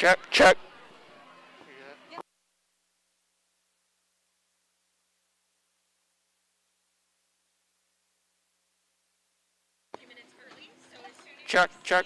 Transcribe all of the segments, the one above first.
Check, check. Check, check.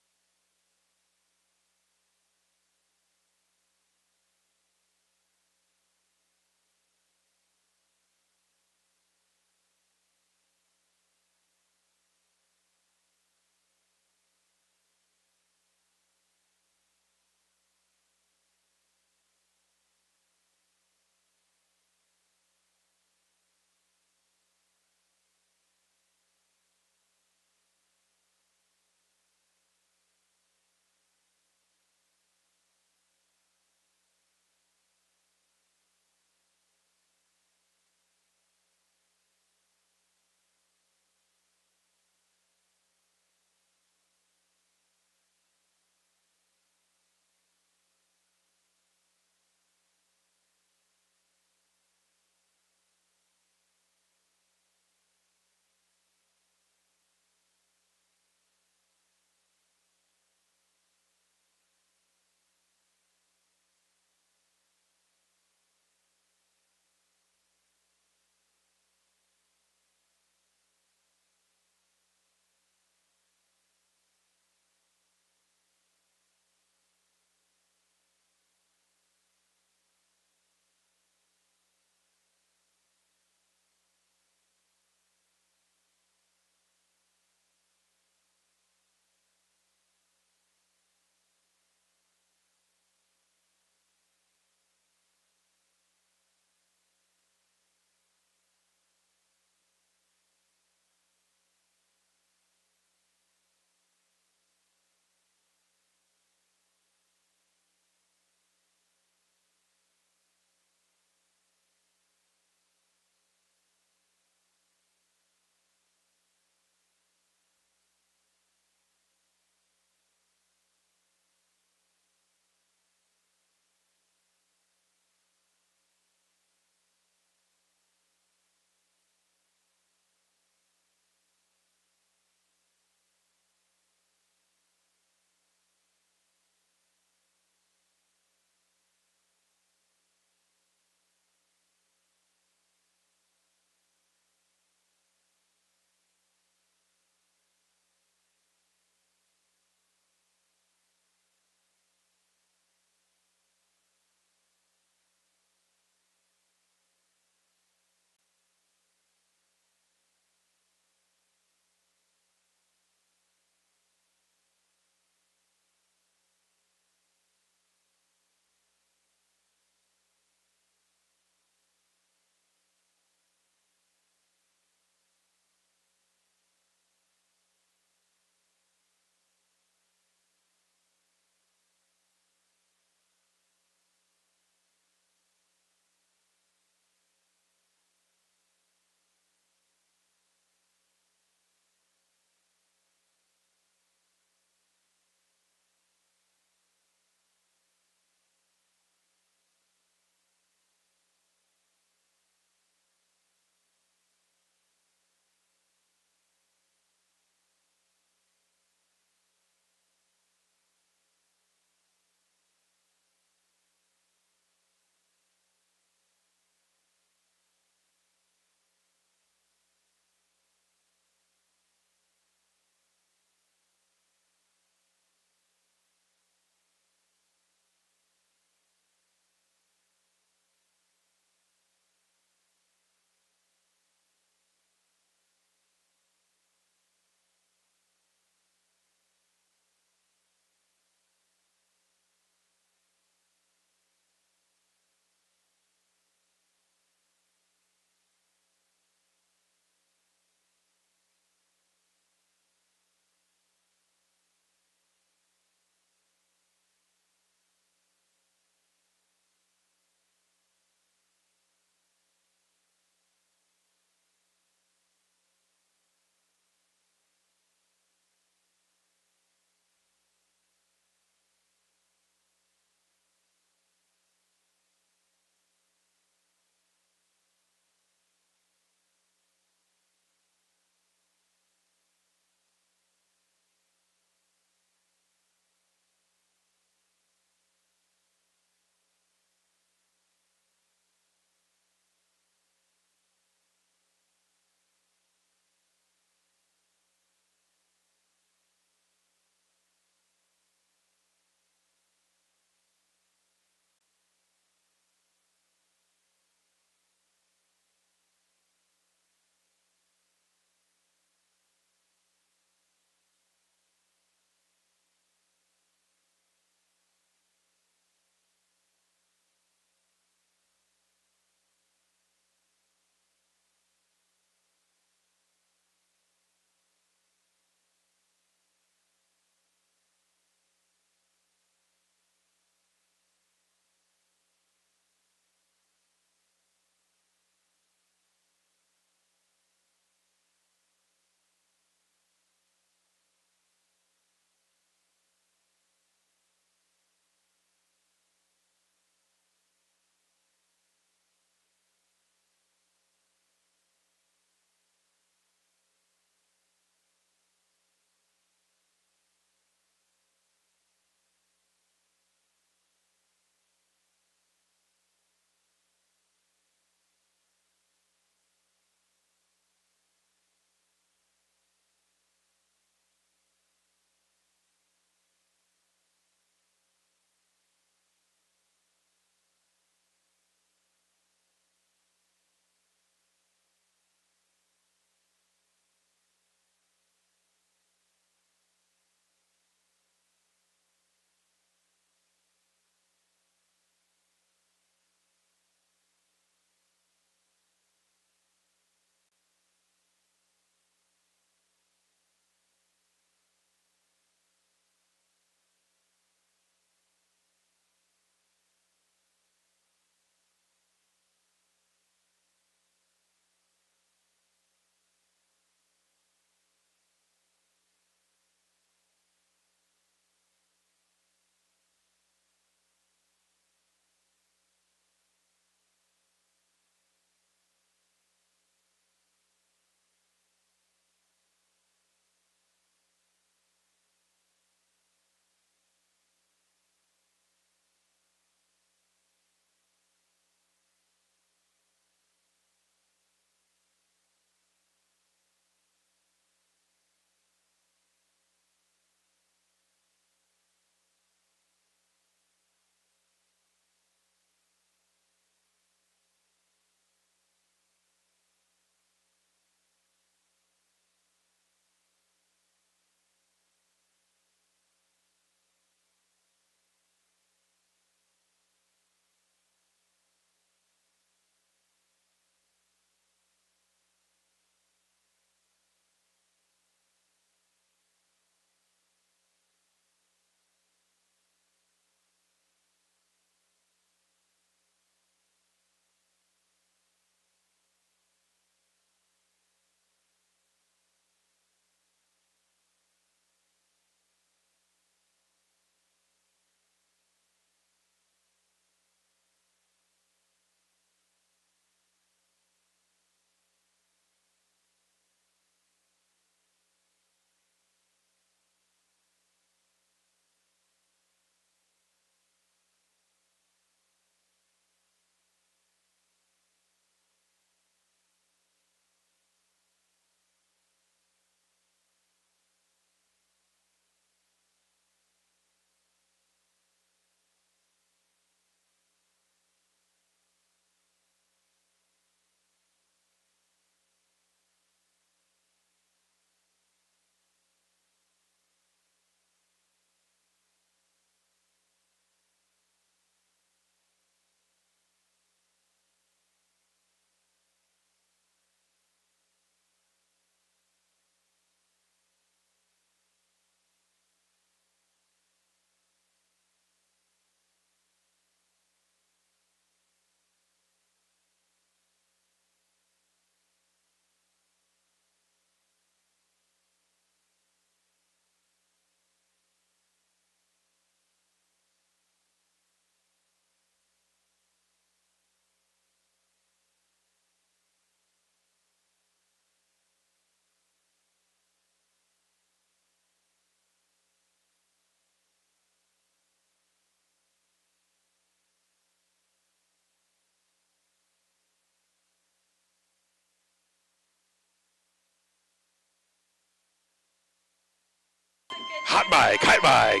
Hot mic, hot mic.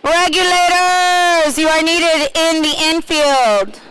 Regulators, you are needed in the infield.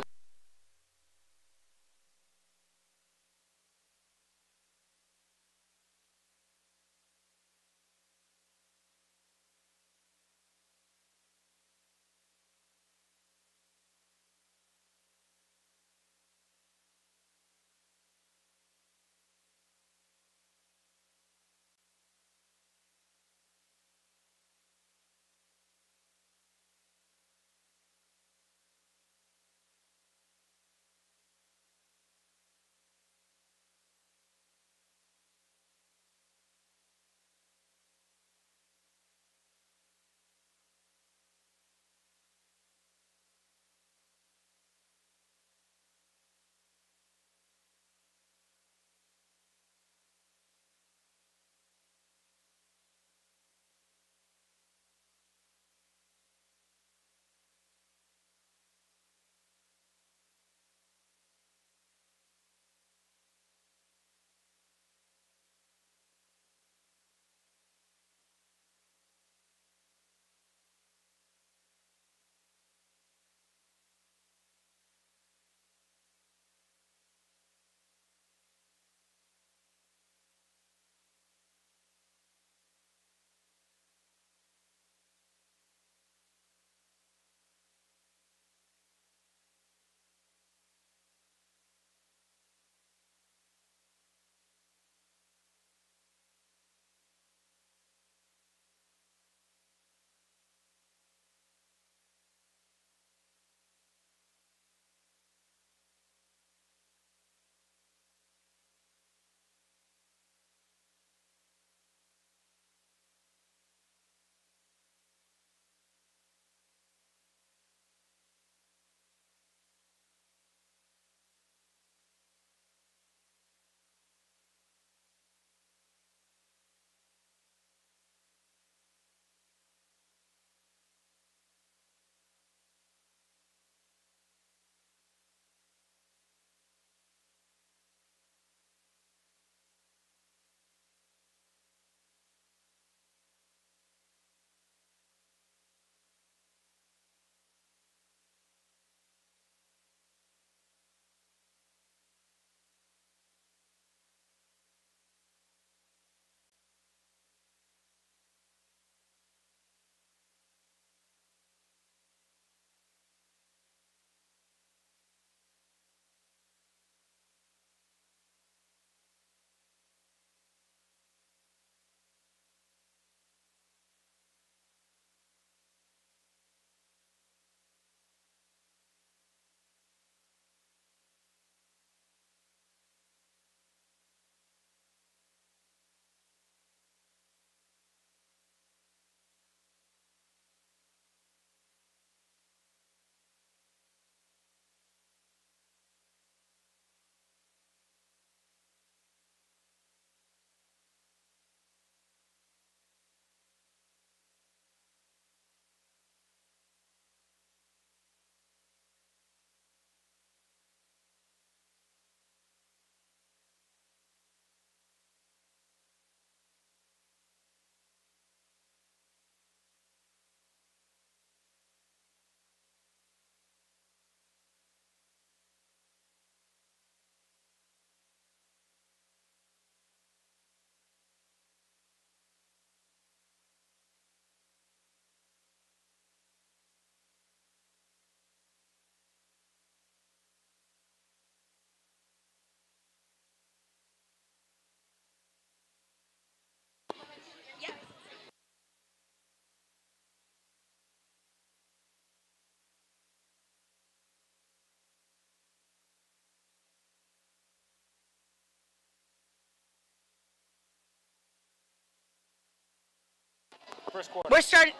We're starting.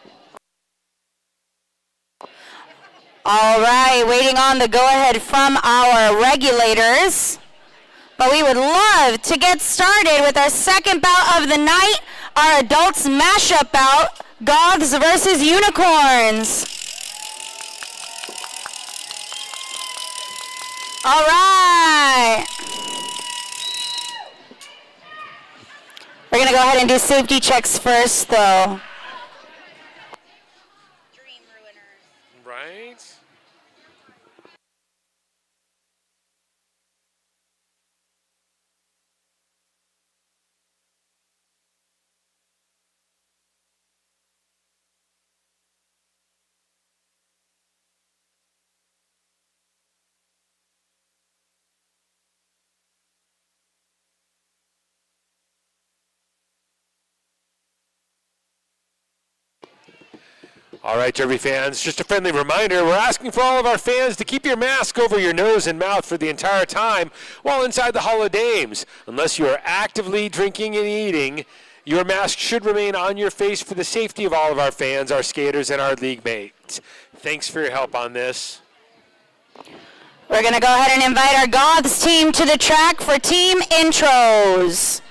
All right, waiting on the go-ahead from our regulators. But we would love to get started with our second bout of the night. our adults mashup bout, Goths versus Unicorns. All right. We're going to go ahead and do safety checks first, though. Dream ruiners. Right? All right, Derby fans, just a friendly reminder, we're asking for all of our fans to keep your mask over your nose and mouth for the entire time while inside the Hall of Dames. Unless you are actively drinking and eating, your mask should remain on your face for the safety of all of our fans, our skaters, and our league mates. Thanks for your help on this. We're going to go ahead and invite our Goths team to the track for team intros.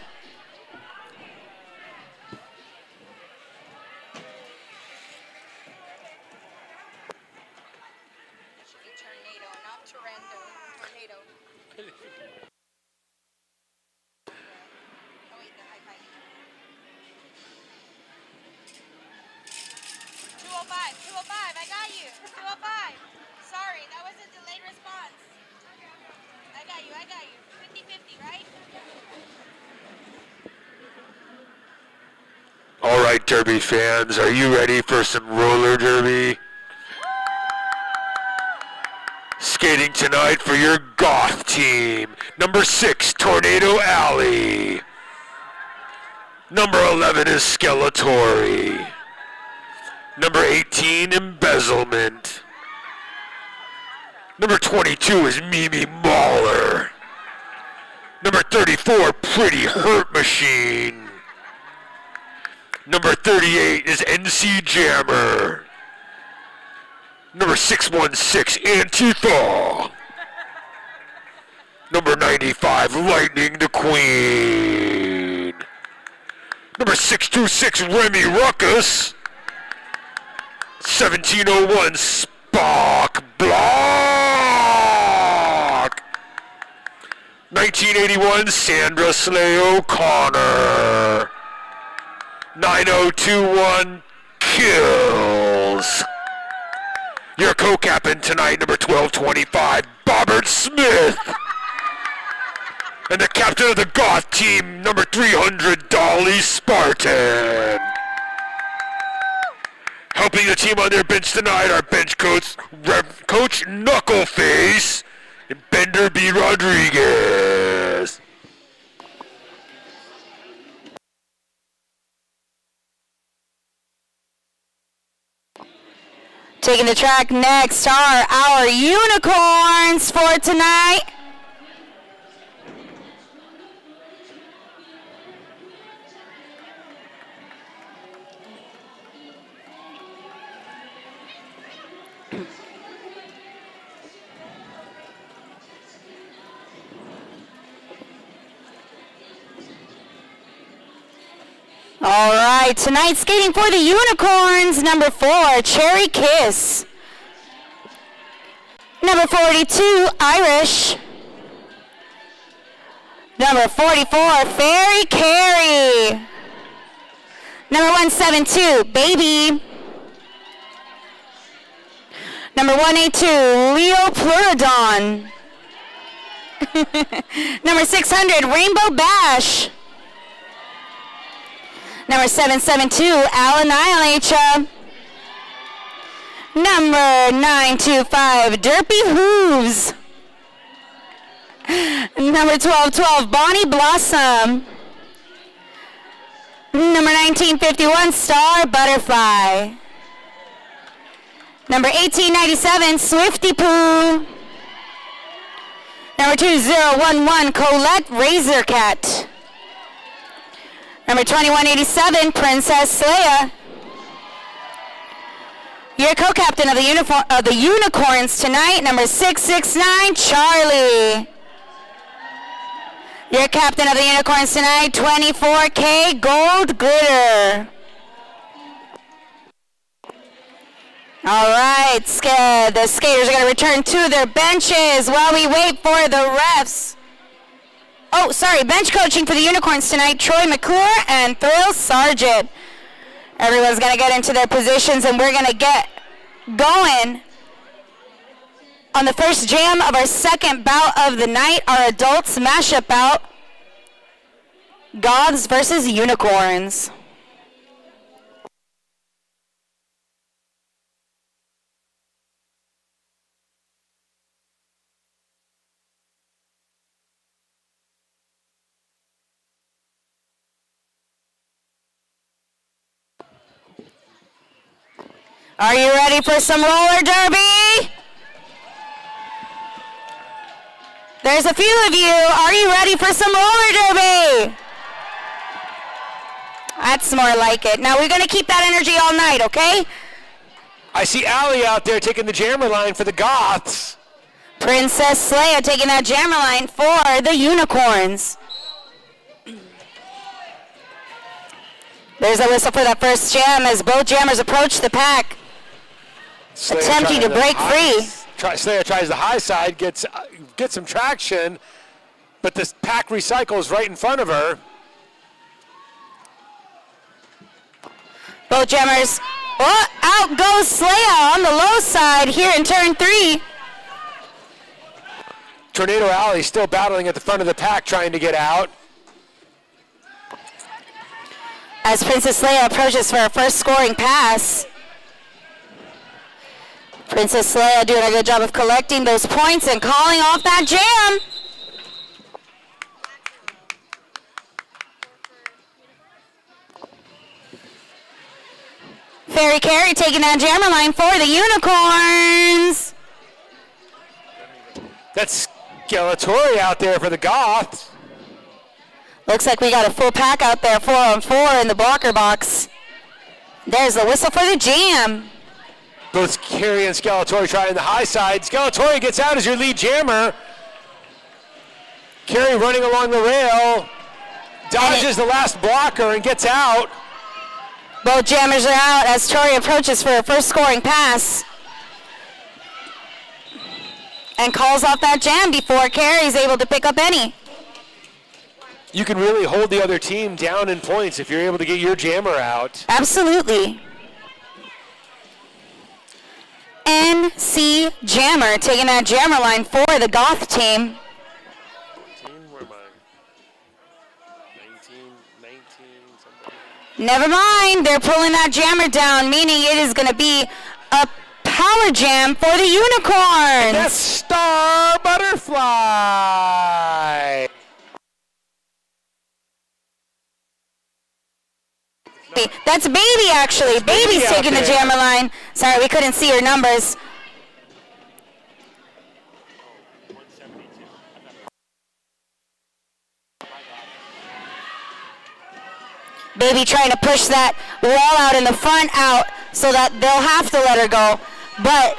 All right, Derby fans, are you ready for some roller derby? Skating tonight for your Goth team, number 6, Tornado Alley. Number 11 is Skeletori. Number 18, Embezzlement. Number 22 is Mimi Mauler. Number 34, Pretty Hurt Machine. Number 38 is NC Jammer. Number 616, Antifa. Number 95, Lightning the Queen. Number 626, Remy Ruckus. 1701, Spock Block. 1981, Sandra Slay O'Connor. 9021, Kills. Your co-captain tonight, number 1225, Bobbert Smith. And the captain of the Goth team, number 300, Dolly Spartan. Helping the team on their bench tonight are bench coach Coach Knuckleface and Bender B. Rodriguez. Taking the track next are our Unicorns for tonight. All right, tonight skating for the Unicorns, number 4, Cherry Kiss. Number 42, Irish. Number 44, Fairy Carey. Number 172, Baby. Number 182, Leo Pleurodon. Number 600, Rainbow Bash. Number 772, Al Annihilator. Number 925, Derpy Hooves. Number 1212, Bonnie Blossom. Number 1951, Star Butterfly. Number 1897, Swifty Poo. Number 2011, Colette Razorcat. Number 2187, Princess Leia. Your co-captain of the Unicorns tonight, number 669, Charlie. Your captain of the Unicorns tonight, 24K Gold Glitter. All right, the skaters are going to return to their benches while we wait for the refs. Oh, sorry, bench coaching for the Unicorns tonight, Troy McClure and Thrill Sargent. Everyone's going to get into their positions, and we're going to get going on the first jam of our second bout of the night, our adults mashup bout, Goths versus Unicorns. Are you ready for some roller derby? There's a few of you. Are you ready for some roller derby? That's more like it. Now we're going to keep that energy all night, okay? I see Allie out there taking the jammer line for the Goths. Princess Leia taking that jammer line for the Unicorns. There's a whistle for that first jam as both jammers approach the pack, attempting to break free. Slayer tries the high side, gets some traction, but this pack recycles right in front of her. Both jammers, out goes Slaya on the low side here in turn 3. Tornado Alley still battling at the front of the pack, trying to get out. As Princess Leia approaches for her first scoring pass. Princess Leia doing a good job of collecting those points and calling off that jam. Fairy Carey taking that jammer line for the Unicorns. That's Skeletori out there for the Goths. Looks like we got a full pack out there, 4-on-4 in the blocker box. There's the whistle for the jam. Both Carey and Skeletori trying the high side. Skeletori gets out as your lead jammer. Carey running along the rail. Dodges the last blocker and gets out. Both jammers are out as Tori approaches for her first scoring pass. And calls off that jam before Carey's able to pick up any. You can really hold the other team down in points if you're able to get your jammer out. Absolutely. NC Jammer taking that jammer line for the Goth team. 14, where am I? 19, somebody. Never mind, they're pulling that jammer down, meaning it is going to be a power jam for the Unicorns. That's Star Butterfly. That's Baby, actually. Baby's taking the jammer line. Sorry, we couldn't see her numbers. Baby trying to push that wall out in the front out so that they'll have to let her go. But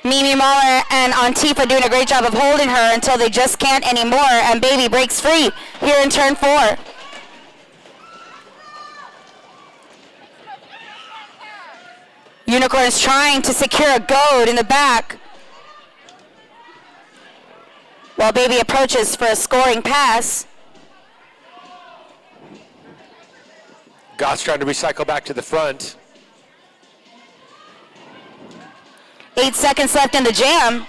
Mimi Mahler and Antifa doing a great job of holding her until they just can't anymore, and Baby breaks free here in turn 4. Unicorns trying to secure a goad in the back while Baby approaches for a scoring pass. Goth's trying to recycle back to the front. 8 seconds left in the jam.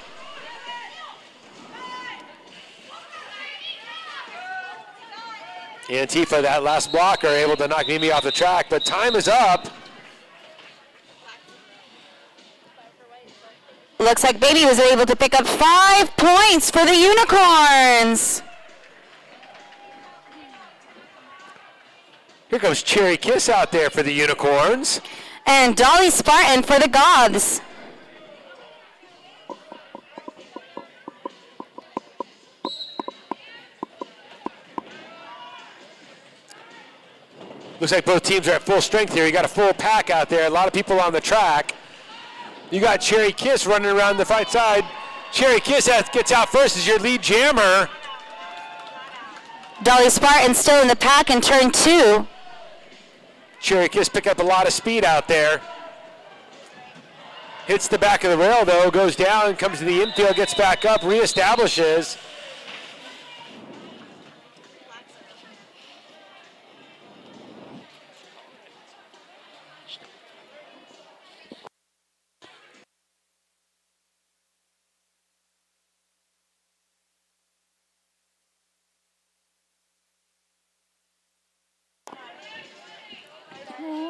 Antifa, that last blocker, able to knock Mimi off the track, but time is up. Looks like Baby was able to pick up 5 points for the Unicorns. Here comes Cherry Kiss out there for the Unicorns. And Dolly Spartan for the Goths. Looks like both teams are at full strength here. You got a full pack out there, a lot of people on the track. You got Cherry Kiss running around the fight side. Cherry Kiss gets out first as your lead jammer. Dolly Spartan still in the pack in turn 2. Cherry Kiss pick up a lot of speed out there. Hits the back of the rail though, goes down, comes to the infield, gets back up, reestablishes.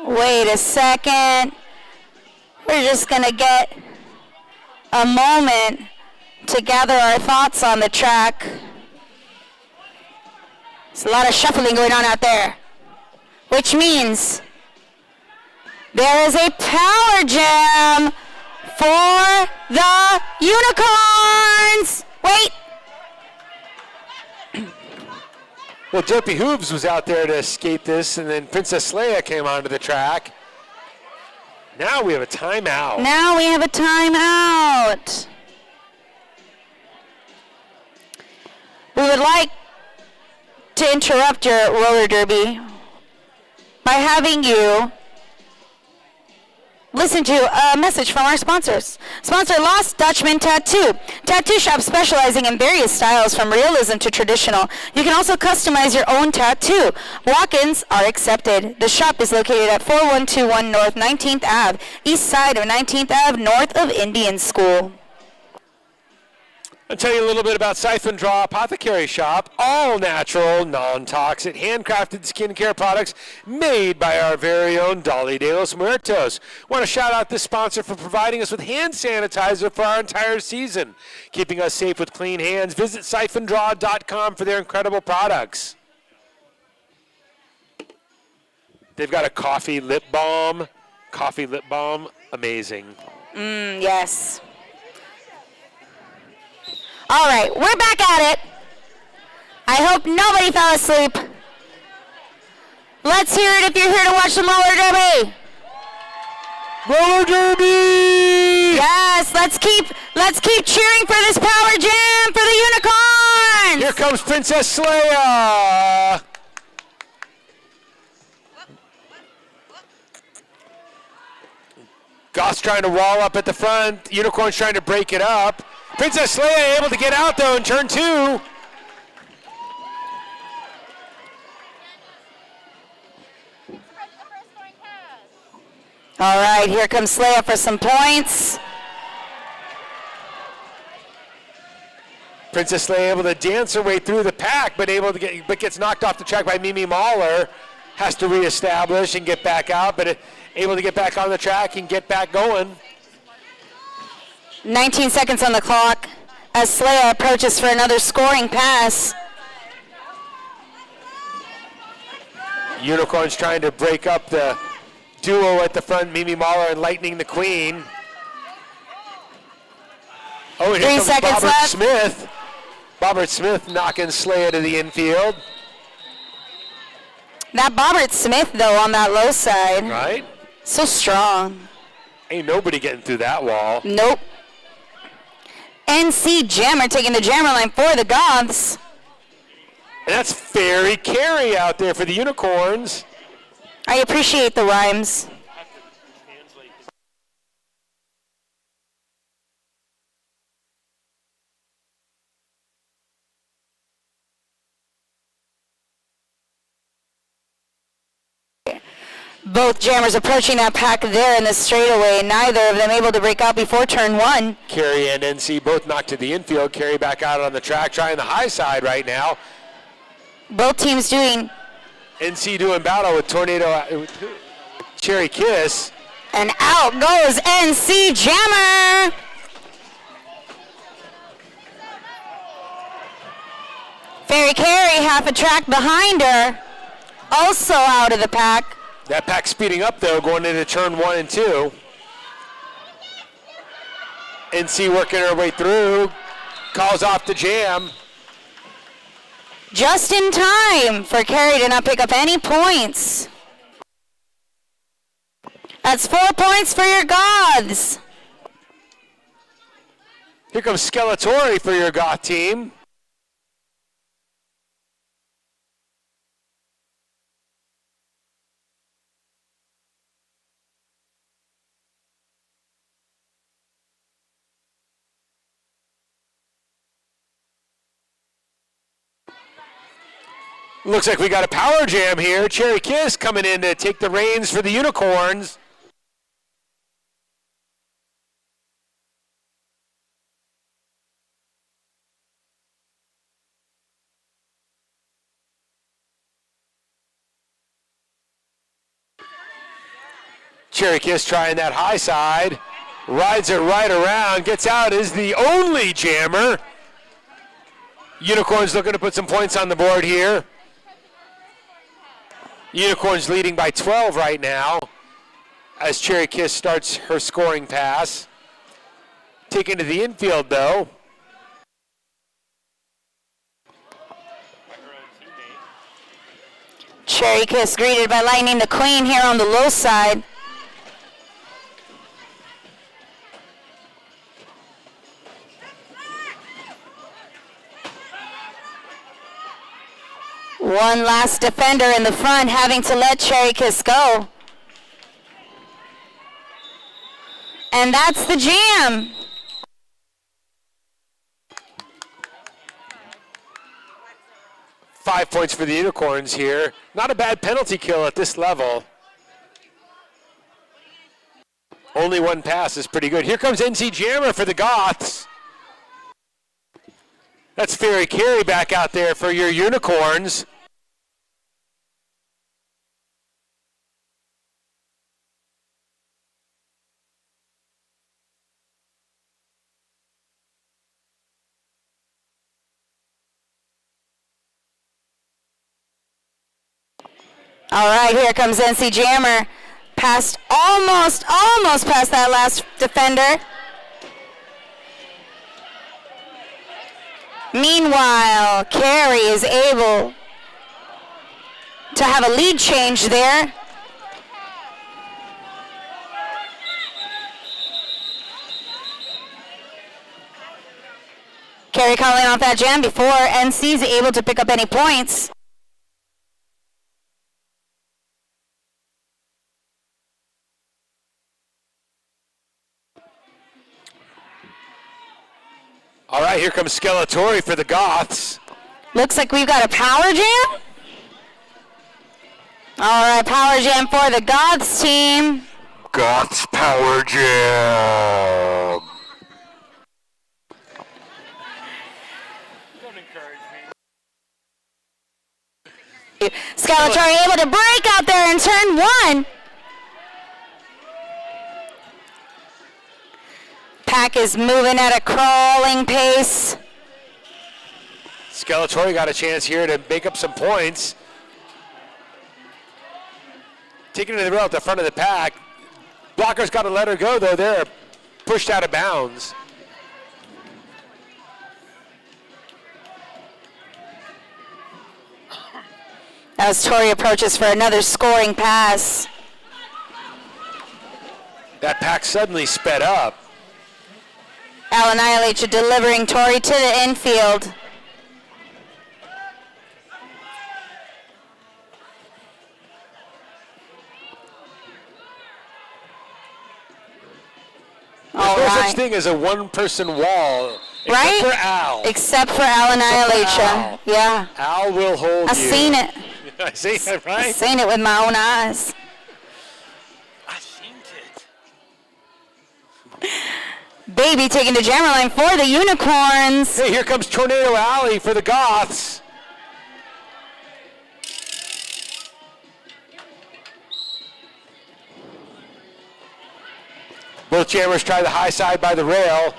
Wait a second. We're just going to get a moment to gather our thoughts on the track. There's a lot of shuffling going on out there, which means there is a power jam for the Unicorns. Wait. Well, Dopey Hooves was out there to skate this, and then Princess Leia came onto the track. Now we have a timeout. Now we have a timeout. We would like to interrupt your roller derby by having you listen to a message from our sponsors. Sponsor Lost Dutchman Tattoo. Tattoo shop specializing in various styles from realism to traditional. You can also customize your own tattoo. Walk-ins are accepted. The shop is located at 4121 North 19th Ave, east side of 19th Ave, north of Indian School. I'll tell you a little bit about Siphon Draw Apothecary Shop. All natural, non-toxic, handcrafted skincare products made by our very own Dolly de los Muertos. Want to shout out this sponsor for providing us with hand sanitizer for our entire season, keeping us safe with clean hands. Visit siphondraw.com for their incredible products. They've got a coffee lip balm. Coffee lip balm, amazing. Yes. All right, we're back at it. I hope nobody fell asleep. Let's hear it if you're here to watch the roller derby. Roller derby! Yes, let's keep cheering for this power jam for the Unicorns. Here comes Princess Leia. Goth's trying to wall up at the front. Unicorn's trying to break it up. Princess Leia able to get out, though, in turn 2. All right, here comes Leia for some points. Princess Leia able to dance her way through the pack, but gets knocked off the track by Mimi Mahler. Has to reestablish and get back out, but able to get back on the track and get back going. 19 seconds on the clock as Leia approaches for another scoring pass. Unicorns trying to break up the duo at the front, Mimi Mahler and Lightning the Queen. Oh, and 3 here comes seconds Bobbert left. Smith. Bobbert Smith knocking Leia to the infield. That Bobbert Smith, though, on that low side. Right? So strong. Ain't nobody getting through that wall. Nope. NC Jammer taking the jammer line for the Goths. And that's Fairy Carey out there for the Unicorns. I appreciate the rhymes. Both jammers approaching that pack there in the straightaway. Neither of them able to break out before turn 1. Carey and NC both knocked to the infield. Carey back out on the track, trying the high side right now. Both teams doing. NC doing battle with Tornado, Cherry Kiss. And out goes NC Jammer. Fairy Carey half a track behind her. Also out of the pack. That pack speeding up, though, going into turn 1 and 2. NC working her way through. Calls off the jam. Just in time for Carey to not pick up any points. That's 4 points for your Goths. Here comes Skeletori for your Goth team. Looks like we got a power jam here. Cherry Kiss coming in to take the reins for the Unicorns. Cherry Kiss trying that high side. Rides it right around. Gets out is the only jammer. Unicorns looking to put some points on the board here. Unicorns leading by 12 right now as Cherry Kiss starts her scoring pass. Taken to the infield though. Cherry Kiss greeted by Lightning the Queen here on the low side. One last defender in the front having to let Cherry Kiss go. And that's the jam. Five points for the Unicorns here. Not a bad penalty kill at this level. Only one pass is pretty good. Here comes NC Jammer for the Goths. That's Fairy Carey back out there for your Unicorns. All right, here comes NC Jammer. Passed almost past that last defender. Meanwhile, Carey is able to have a lead change there. Carey calling off that jam before NC's able to pick up any points. All right, here comes Skeletori for the Goths. Looks like we've got a power jam. All right, power jam for the Goths team. Goths power jam. Don't encourage me. Skeletori able to break out there in turn one. Pack is moving at a crawling pace. Skeletori got a chance here to make up some points. Taking it to the rail at the front of the pack. Blocker's got to let her go, though. They're pushed out of bounds. As Tori approaches for another scoring pass. That pack suddenly sped up. Annihilation delivering Tori to the infield. There's no such thing as a one-person wall. Right? Except for Al. Except for Annihilation. Yeah. Al will hold I've you. seen it. I seen it, right? I've seen it with my own eyes. I seen it. Baby taking the jammer line for the Unicorns. Hey, here comes Tornado Alley for the Goths. Both jammers try the high side by the rail.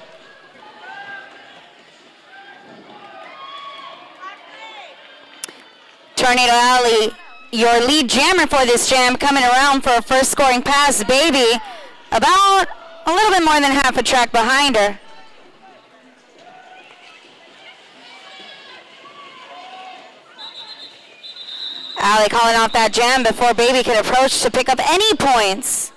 Tornado Alley, your lead jammer for this jam, coming around for a first scoring pass. Baby, about a little bit more than half a track behind her. Alley calling off that jam before Baby could approach to pick up any points.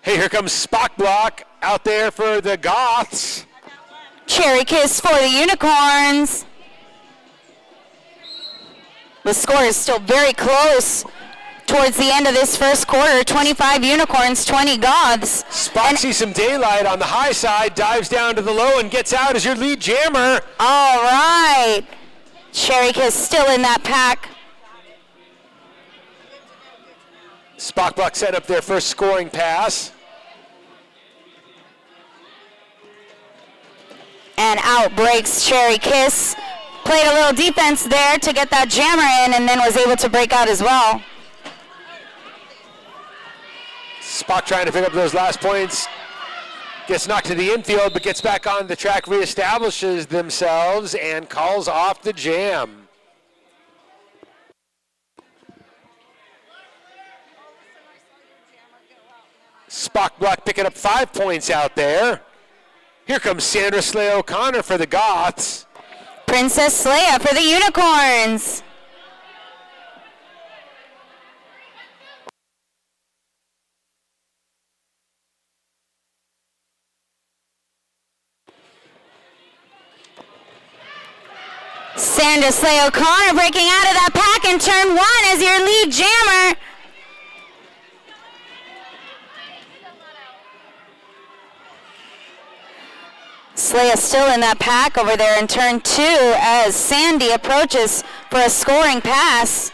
Hey, here comes Spock Block out there for the Goths. Cherry Kiss for the Unicorns. The score is still very close. towards the end of this first quarter. 25 Unicorns, 20 Goths. Spock sees some daylight on the high side, dives down to the low, and gets out as your lead jammer. All right. Cherry Kiss still in that pack. Spock Buck set up their first scoring pass. And out breaks Cherry Kiss. Played a little defense there to get that jammer in and then was able to break out as well. Spock trying to pick up those last points. Gets knocked to the infield, but gets back on the track, reestablishes themselves, and calls off the jam. Spock Black picking up 5 points out there. Here comes Sandra Slay O'Connor for the Goths. Princess Leia for the Unicorns. Sandra Slay O'Connor breaking out of that pack in turn 1 as your lead jammer. Slaya still in that pack over there in turn 2 as Sandy approaches for a scoring pass.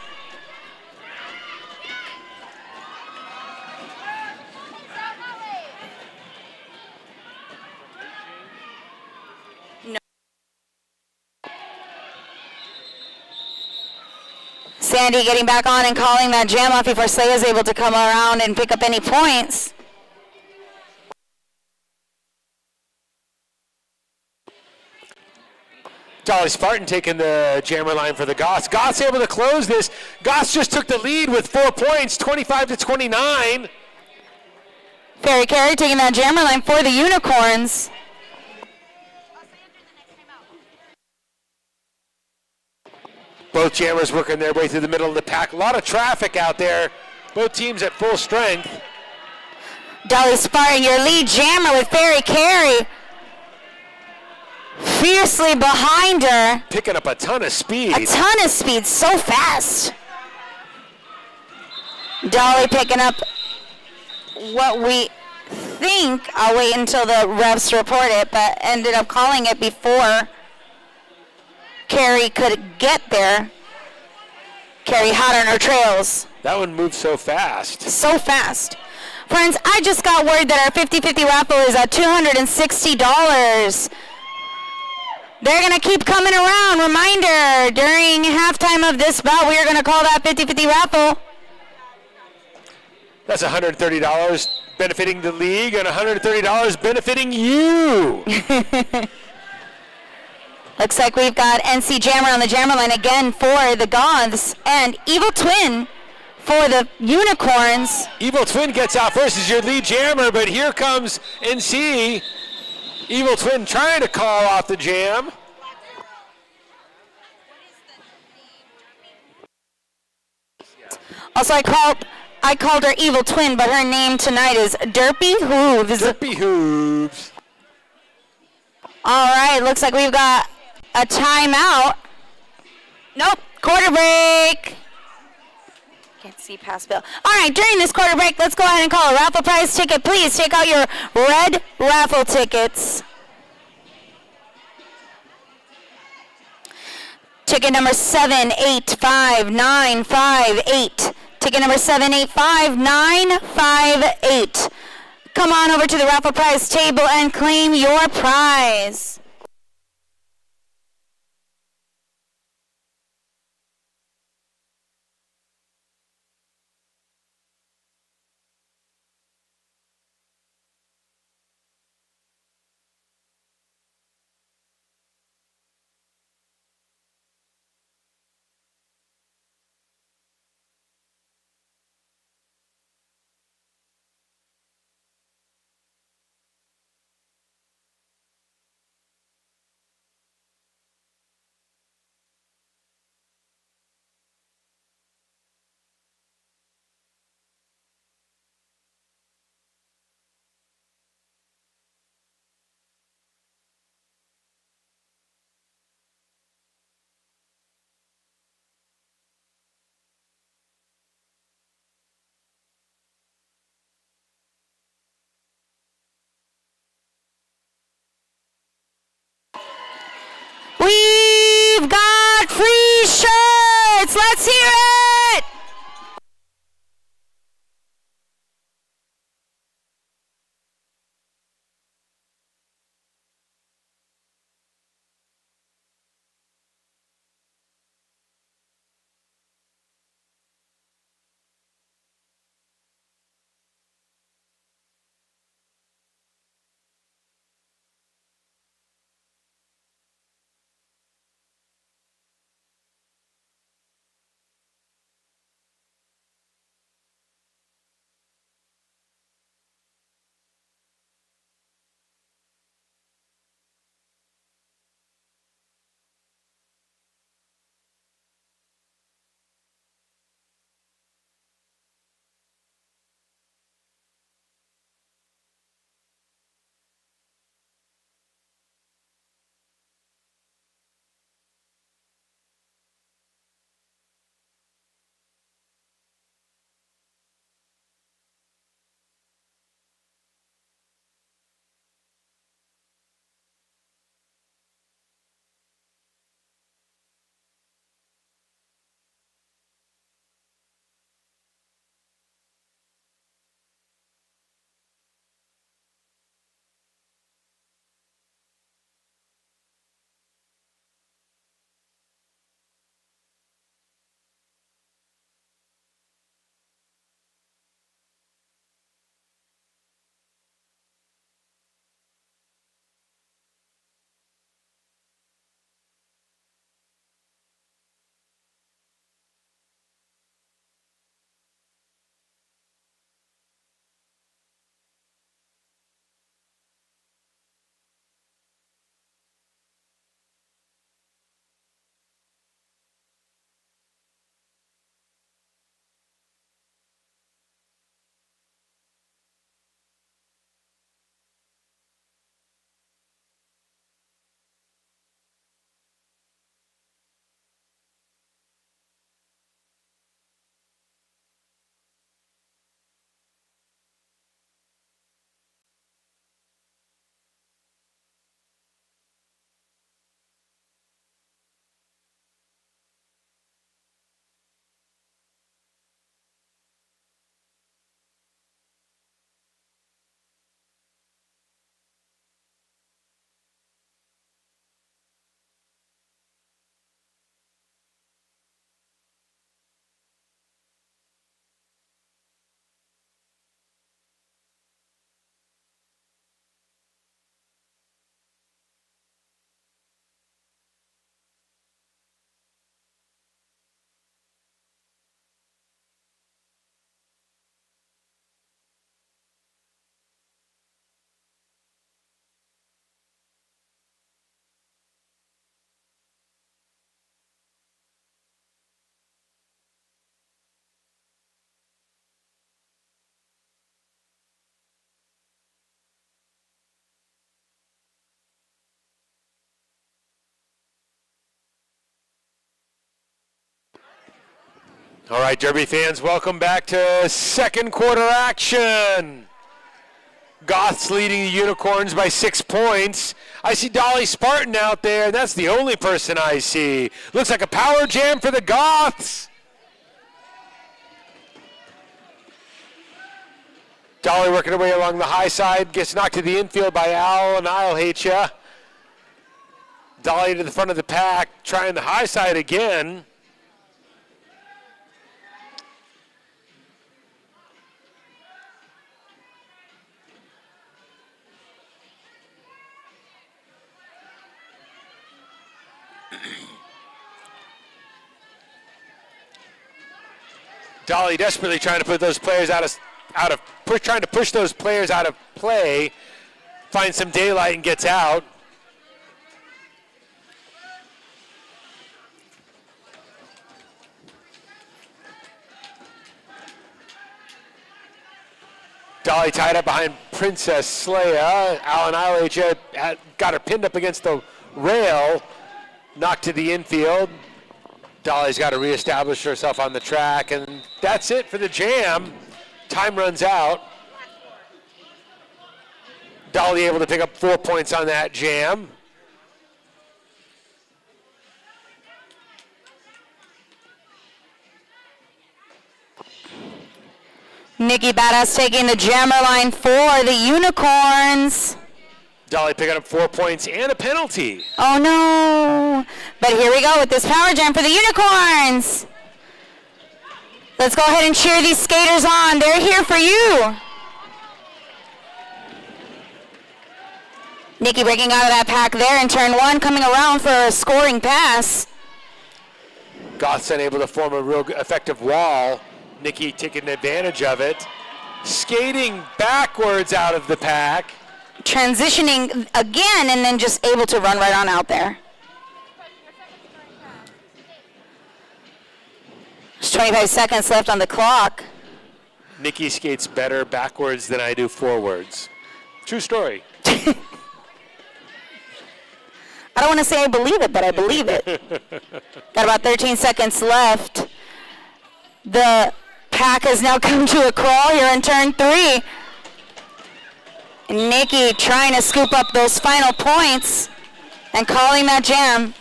No. Sandy getting back on and calling that jam off before Slaya is able to come around and pick up any points. Dolly Spartan taking the jammer line for the Goths. Goths able to close this. Goths just took the lead with 4 points, 25-29. Fairy Carey taking that jammer line for the Unicorns. Both jammers working their way through the middle of the pack. A lot of traffic out there. Both teams at full strength. Dolly Spartan, your lead jammer with Fairy Carey. Fiercely behind her. Picking up a ton of speed. A ton of speed, so fast. Dolly picking up what we think, I'll wait until the refs report it, but ended up calling it before Carey could get there. Carey hot on her trails. That one moved so fast. So fast. Friends, I just got word that our 50-50 raffle is at $260. They're going to keep coming around. Reminder, during halftime of this bout, we are going to call that 50-50 raffle. That's $130 benefiting the league and $130 benefiting you. Looks like we've got NC Jammer on the jammer line again for the Goths and Evil Twin for the Unicorns. Evil Twin gets out first as your lead jammer, but here comes NC. Evil Twin trying to call off the jam. Also, I called her Evil Twin, but her name tonight is Derpy Hooves. Derpy Hooves. All right, looks like we've got a timeout. Nope, quarter break. Can't see past Bill. All right, during this quarter break, let's go ahead and call a raffle prize ticket. Please take out your red raffle tickets. Ticket number 785958. Ticket number 785958. Come on over to the raffle prize table and claim your prize. got free shirts. Let's hear it. All right, Derby fans, welcome back to second quarter action. Goth's leading the Unicorns by 6 points. I see Dolly Spartan out there, and that's the only person I see. Looks like a power jam for the Goths. Dolly working her way along the high side, gets knocked to the infield by Al, and I'll hate ya. Dolly to the front of the pack, trying the high side again. Dolly desperately trying to put those players trying to push those players out of play, finds some daylight and gets out. Dolly tied up behind Princess Leia. Alan Ilacha got her pinned up against the rail, knocked to the infield. Dolly's got to reestablish herself on the track, and that's it for the jam. Time runs out. Dolly able to pick up 4 points on that jam. Nikki Badass taking the jammer line for the Unicorns. Dolly picking up 4 points and a penalty. Oh no. But here we go with this power jam for the Unicorns. Let's go ahead and cheer these skaters on. They're here for you. Nikki breaking out of that pack there in turn one, coming around for a scoring pass. Goth's unable to form a real effective wall. Nikki taking advantage of it. Skating backwards out of the pack. Transitioning again and then just able to run right on out there. There's 25 seconds left on the clock. Nikki skates better backwards than I do forwards. True story. I don't want to say I believe it, but I believe it. Got about 13 seconds left. The pack has now come to a crawl here in turn three. Nikki trying to scoop up those final points and calling that jam.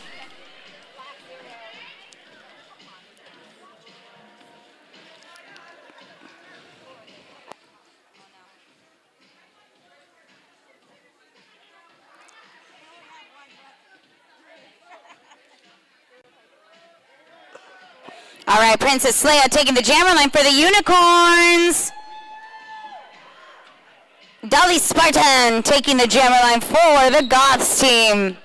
All right, Princess Leia taking the jammer line for the Unicorns. Dolly Spartan taking the jammer line for the Goths team.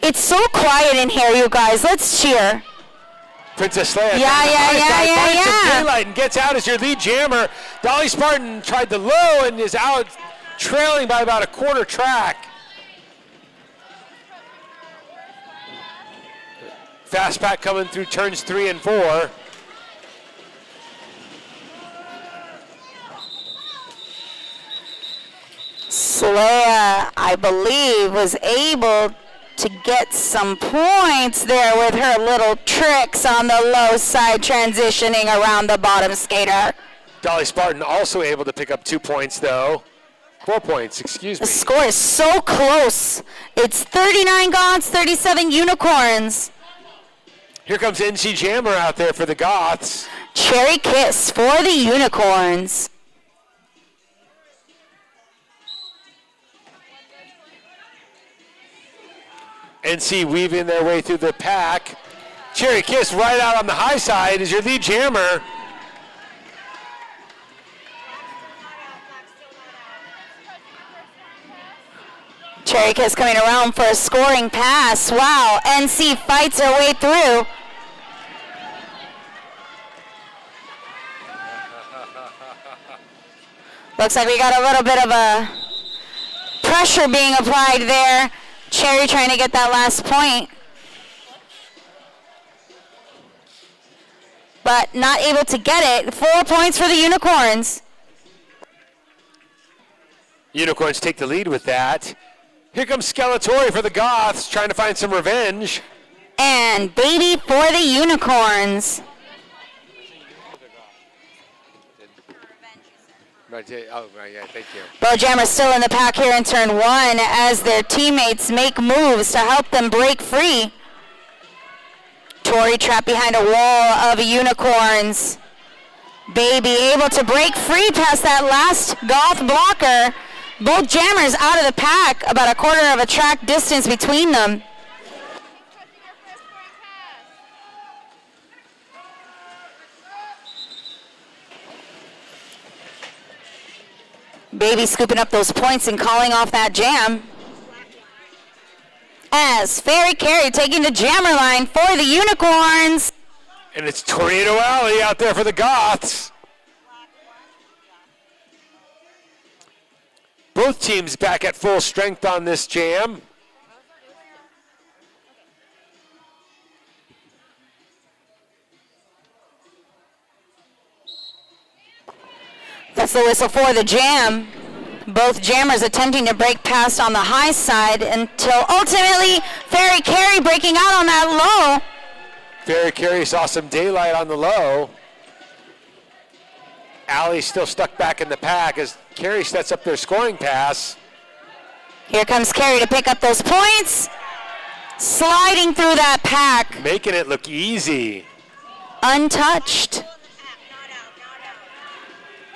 It's so quiet in here, you guys. Let's cheer. Princess Leia. Yeah. Daylight and gets out as your lead jammer. Dolly Spartan tried the low and is out trailing by about a quarter track. Fast pack coming through turns 3 and 4. Leia, I believe, was able to get some points there with her little tricks on the low side, transitioning around the bottom skater. Dolly Spartan also able to pick up 2 points, though. 4 points, excuse me. The score is so close. It's 39 Goths, 37 Unicorns. Here comes NC Jammer out there for the Goths. Cherry Kiss for the Unicorns. NC weaving their way through the pack. Cherry Kiss right out on the high side is your lead jammer. Cherry Kiss coming around for a scoring pass. Wow, NC fights her way through. Looks like we got a little bit of a pressure being applied there. Cherry trying to get that last point. But not able to get it. 4 points for the Unicorns. Unicorns take the lead with that. Here comes Skeletori for the Goths, trying to find some revenge. And Baby for the Unicorns. Oh, yeah, thank you. Bowjammer still in the pack here in turn one as their teammates make moves to help them break free. Tori trapped behind a wall of Unicorns. Baby able to break free past that last Goth blocker. Both jammers out of the pack, about a quarter of a track distance between them. Baby scooping up those points and calling off that jam. As Fairy Carey taking the jammer line for the Unicorns. And it's Tornado Alley out there for the Goths. Both teams back at full strength on this jam. That's the whistle for the jam. Both jammers attempting to break past on the high side until ultimately Fairy Carey breaking out on that low. Fairy Carey saw some daylight on the low. Alley still stuck back in the pack as Carey sets up their scoring pass. Here comes Carey to pick up those points. Sliding through that pack. Making it look easy. Untouched.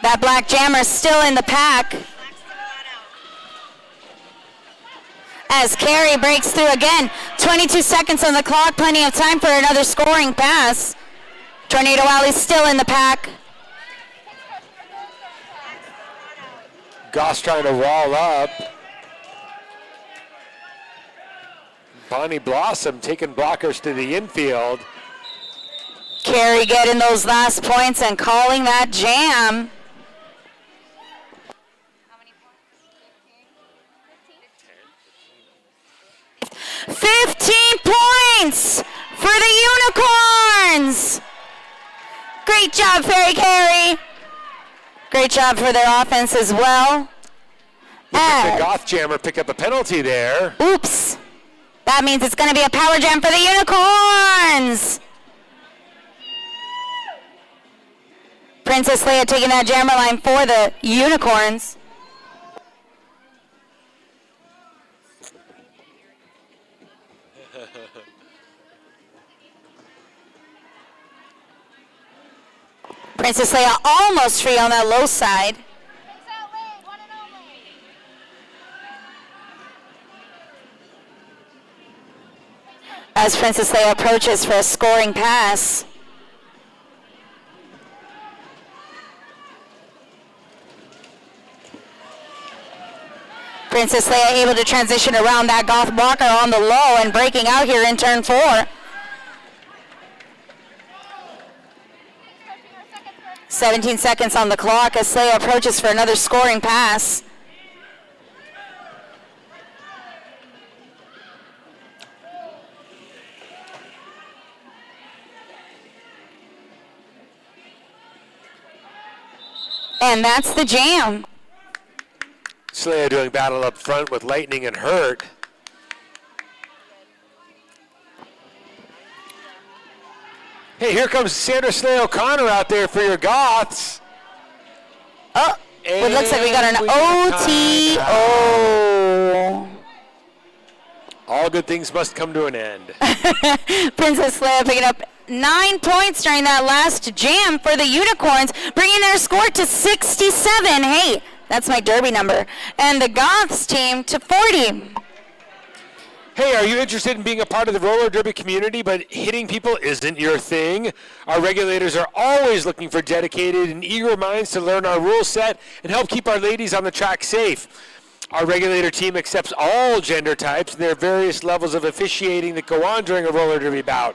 That black jammer still in the pack. As Carey breaks through again. 22 seconds on the clock, plenty of time for another scoring pass. Tornado Alley's still in the pack. Goss trying to wall up. Bonnie Blossom taking blockers to the infield. Carey getting those last points and calling that jam. 15 points for the Unicorns. Great job, Fairy Carey. Great job for their offense as well. The Goth jammer pick up a penalty there. Oops. That means it's going to be a power jam for the Unicorns. Princess Leia taking that jammer line for the Unicorns. Princess Leia almost free on that low side. As Princess Leia approaches for a scoring pass. Princess Leia able to transition around that Goth blocker on the low and breaking out here in turn 4. 17 seconds on the clock as Leia approaches for another scoring pass. And that's the jam. Slayer doing battle up front with Lightning and Hurt. Hey, here comes Sandra Slay O'Connor out there for your Goths. Oh, it looks like we got an OTO. All good things must come to an end. Princess Leia picking up 9 points during that last jam for the Unicorns, bringing their score to 67. Hey, that's my derby number. And the Goths team to 40. Hey, are you interested in being a part of the roller derby community, but hitting people isn't your thing? Our regulators are always looking for dedicated and eager minds to learn our rule set and help keep our ladies on the track safe. Our regulator team accepts all gender types and there are various levels of officiating that go on during a roller derby bout.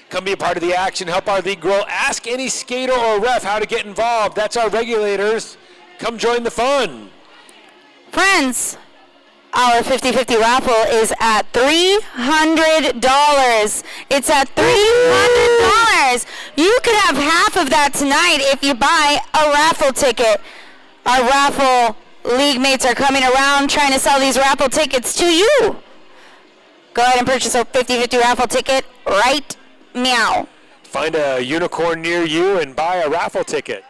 Come be a part of the action, help our league grow. Ask any skater or ref how to get involved. That's our regulators. Come join the fun. Friends, our 50-50 raffle is at $300. It's at $300. You could have half of that tonight if you buy a raffle ticket. Our raffle league mates are coming around trying to sell these raffle tickets to you. Go ahead and purchase a 50-50 raffle ticket right now. Find a unicorn near you and buy a raffle ticket.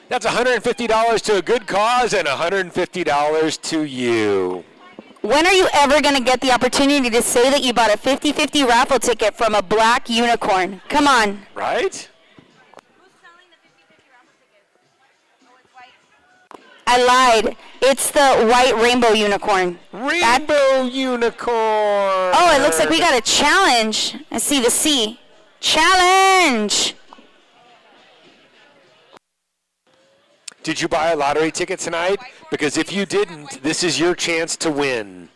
That's $150 to a good cause and $150 to you. When are you ever going to get the opportunity to say that you bought a 50-50 raffle ticket from a black unicorn? Come on. Right? I lied. It's the white rainbow unicorn. Rainbow unicorn. Oh, it looks like we got a challenge. I see the C. Challenge. Did you buy a lottery ticket tonight? Because if you didn't, this is your chance to win.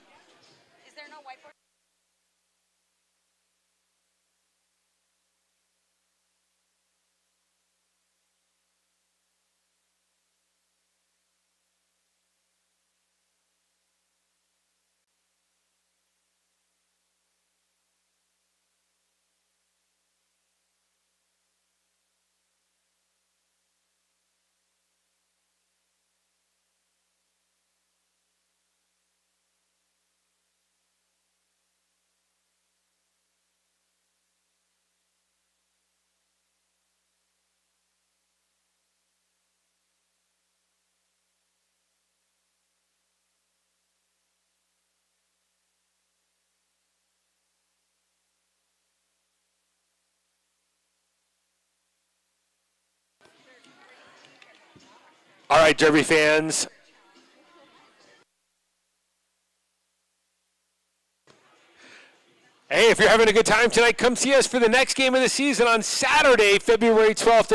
All right, Derby fans. Hey, if you're having a good time tonight, come see us for the next game of the season on Saturday, February 12th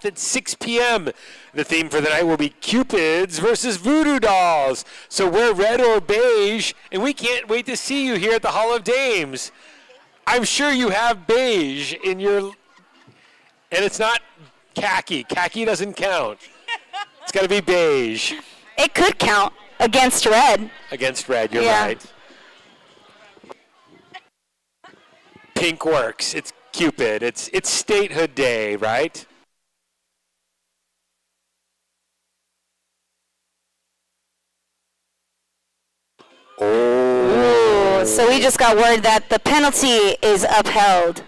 at 6 p.m. The theme for the night will be Cupids versus Voodoo Dolls. So wear red or beige, and we can't wait to see you here at the Hall of Dames. I'm sure you have beige in your, and it's not khaki. Khaki doesn't count. It's got to be beige. It could count against red. Against red, you're right. Pink works. It's Cupid. It's statehood day, right? Ooh, so we just got word that the penalty is upheld.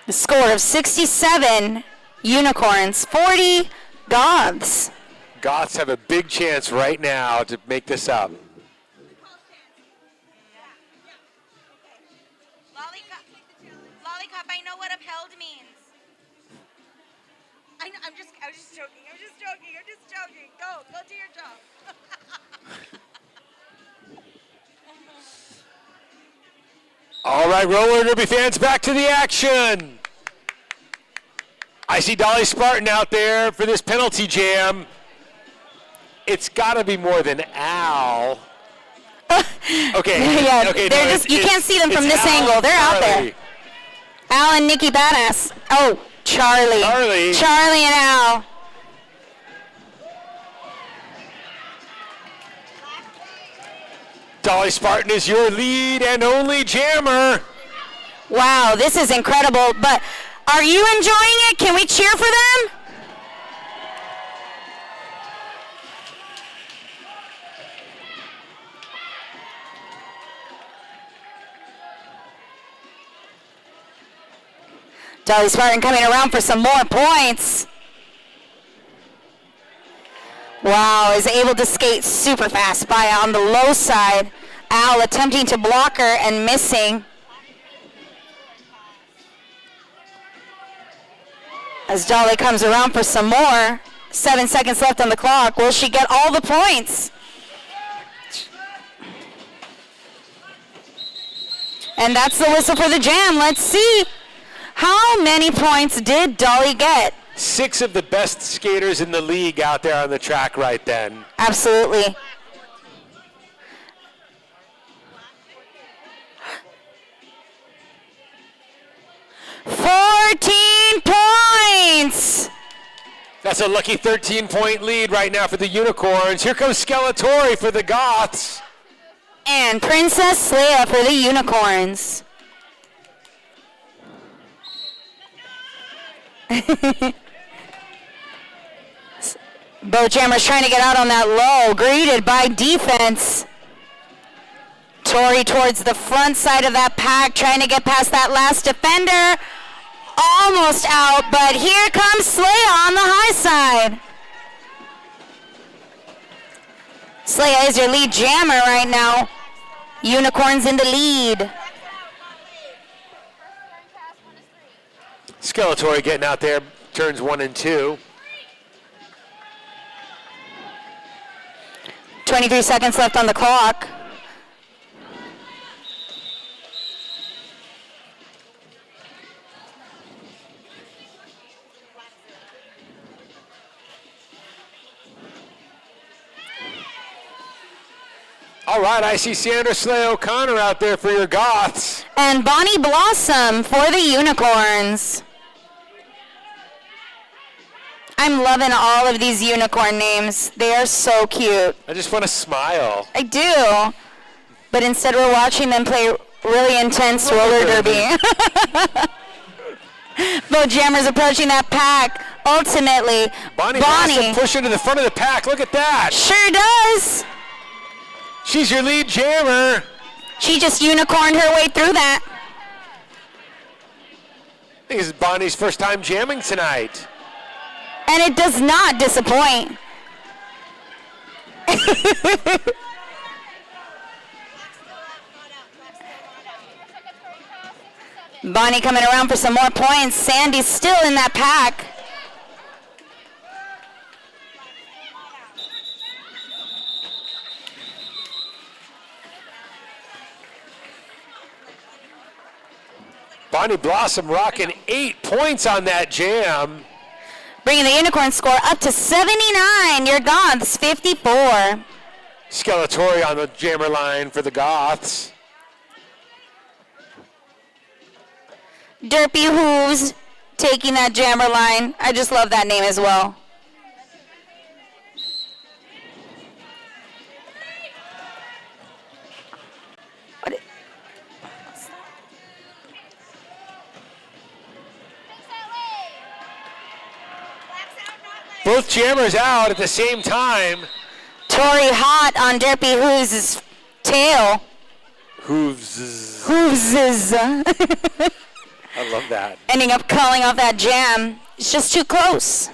The score of 67 Unicorns, 40 Goths. Goths have a big chance right now to make this up. Lollipop, I know what upheld means. I know, I'm just joking. Go do your job. All right, roller derby fans, back to the action. I see Dolly Spartan out there for this penalty jam. It's got to be more than Al. Okay. Yeah, okay. they're just, you can't see them from this angle. They're out there. Al and Nikki Badass. Oh, Charlie. Charlie and Al. Dolly Spartan is your lead and only jammer. Wow, this is incredible. But are you enjoying it? Can we cheer for them? Dolly Spartan coming around for some more points. Wow, is able to skate super fast by on the low side. Al attempting to block her and missing. As Dolly comes around for some more. 7 seconds left on the clock. Will she get all the points? And that's the whistle for the jam. Let's see. How many points did Dolly get? 6 of the best skaters in the league out there on the track right then. Absolutely. $14 points. That's a lucky 13-point lead right now for the Unicorns. Here comes Skeletori for the Goths. And Princess Leia for the Unicorns. Boat Jammer's trying to get out on that low, greeted by defense. Tori towards the front side of that pack, trying to get past that last defender. Almost out, but here comes Slaya on the high side. Slaya is your lead jammer right now. Unicorns in the lead. Skeletori getting out there, turns 1 and 2. 23 seconds left on the clock. All right, I see Sandra Slay O'Connor out there for your Goths. And Bonnie Blossom for the Unicorns. I'm loving all of these unicorn names. They are so cute. I just want to smile. I do. But instead we're watching them play really intense roller derby. Boat Jammer's approaching that pack. Ultimately, Bonnie has to push into the front of the pack. Look at that. Sure does. She's your lead jammer. She just unicorned her way through that. I think this is Bonnie's first time jamming tonight. And it does not disappoint. Bonnie coming around for some more points. Sandy's still in that pack. Bonnie Blossom rocking 8 points on that jam. Bringing the unicorn score up to 79. Your Goths 54. Skeletori on the jammer line for the Goths. Derpy Hooves taking that jammer line. I just love that name as well. Both jammers out at the same time. Tori hot on Derpy Hooves' tail. Hooves. Hooves. I love that. Ending up calling off that jam. It's just too close.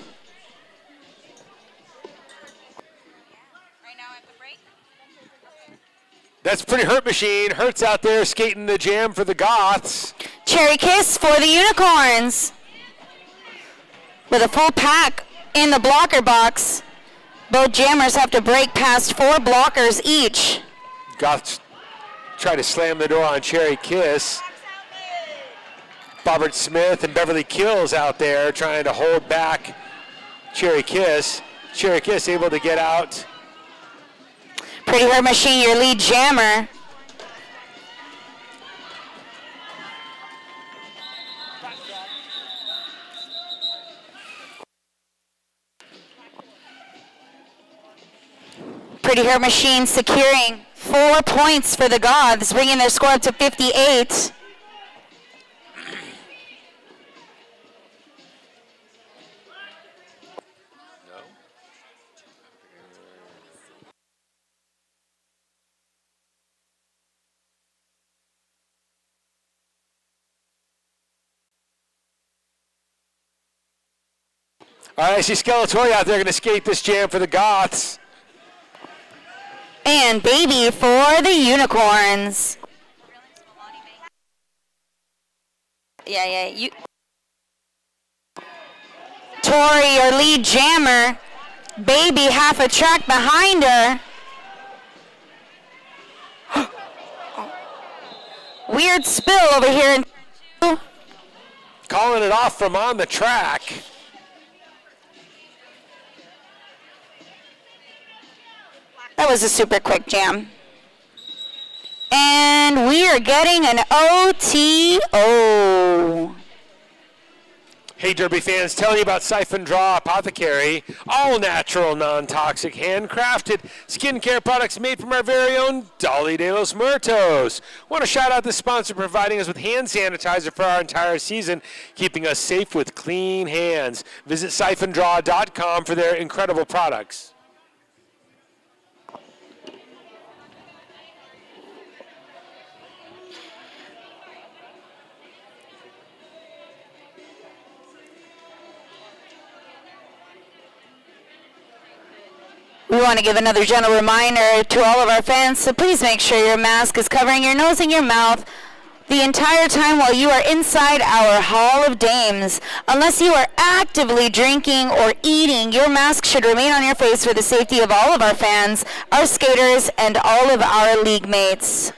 That's pretty Hurt Machine. Hurt's out there skating the jam for the Goths. Cherry Kiss for the Unicorns. With a full pack in the blocker box. Both jammers have to break past 4 blockers each. Goths try to slam the door on Cherry Kiss. Bobbert Smith and Beverly Kills out there trying to hold back Cherry Kiss. Cherry Kiss able to get out. Pretty Hurt Machine, your lead jammer. Pretty Hurt Machine securing 4 points for the Goths, bringing their score up to 58. All right, I see Skeletori out there going to skate this jam for the Goths. And Baby for the Unicorns. Yeah. Tori, your lead jammer. Baby half a track behind her. Weird spill over here. Calling it off from on the track. That was a super quick jam. And we are getting an OTO. Hey Derby fans, telling you about Siphon Draw Apothecary, all natural, non-toxic, handcrafted skincare products made from our very own Dolly de los Muertos. Want to shout out the sponsor providing us with hand sanitizer for our entire season, keeping us safe with clean hands. Visit siphondraw.com for their incredible products. We want to give another gentle reminder to all of our fans, so please make sure your mask is covering your nose and your mouth the entire time while you are inside our Hall of Dames. Unless you are actively drinking or eating, your mask should remain on your face for the safety of all of our fans, our skaters, and all of our league mates.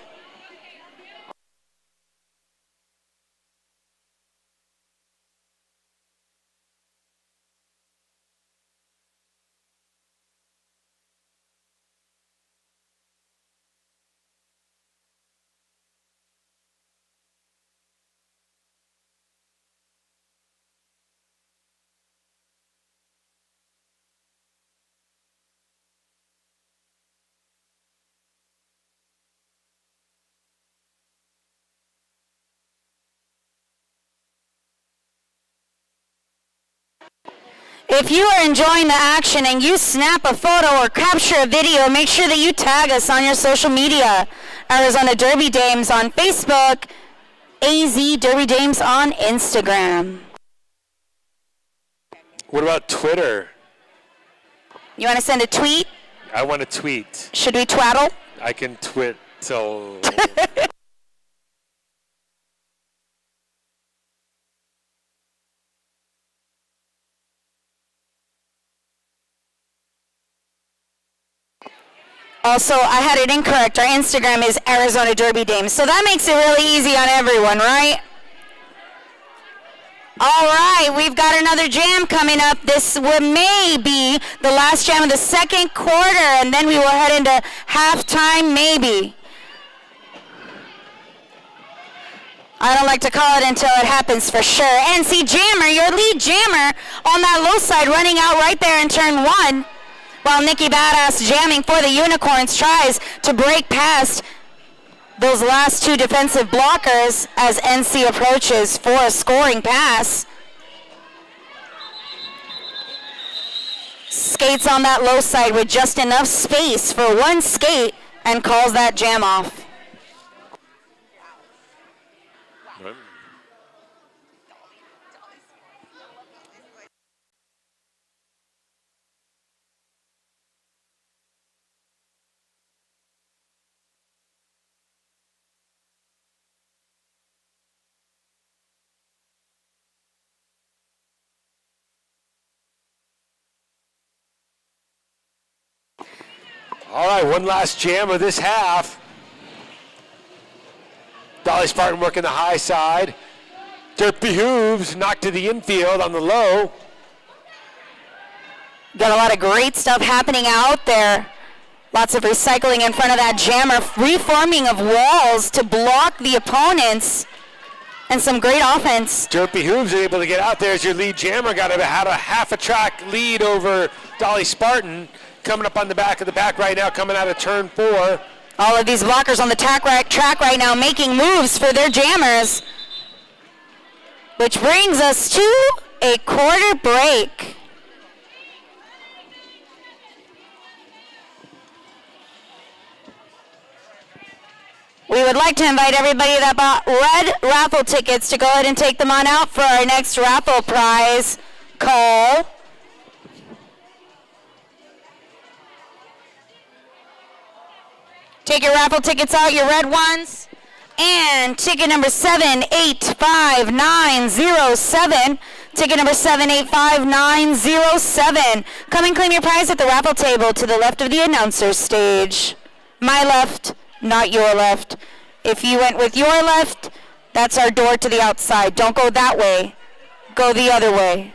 If you are enjoying the action and you snap a photo or capture a video, make sure that you tag us on your social media. Arizona Derby Dames on Facebook, AZ Derby Dames on Instagram. What about Twitter? You want to send a tweet? I want to tweet. Should we twaddle? I can twit till... Also, I had it incorrect. Our Instagram is Arizona Derby Dames. So that makes it really easy on everyone, right? All right, we've got another jam coming up. This may be the last jam of the second quarter, and then we will head into halftime, maybe. I don't like to call it until it happens for sure. NC Jammer, your lead jammer on that low side, running out right there in turn one. While Nikki Badass jamming for the Unicorns tries to break past those last two defensive blockers as NC approaches for a scoring pass. Skates on that low side with just enough space for one skate and calls that jam off. All right, one last jam of this half. Dolly Spartan working the high side. Dirt Behooves knocked to the infield on the low. Got a lot of great stuff happening out there. Lots of recycling in front of that jammer, reforming of walls to block the opponents, and some great offense. Dirt Behooves able to get out there as your lead jammer. Had a half a track lead over Dolly Spartan. Coming up on the back of the pack right now, coming out of turn 4. All of these blockers on the track right now making moves for their jammers. Which brings us to a quarter break. We would like to invite everybody that bought red raffle tickets to go ahead and take them on out for our next raffle prize call. Take your raffle tickets out, your red ones. And ticket number 785907. Ticket number 785907. Come and claim your prize at the raffle table to the left of the announcer's stage. My left, not your left. If you went with your left, that's our door to the outside. Don't go that way. Go the other way.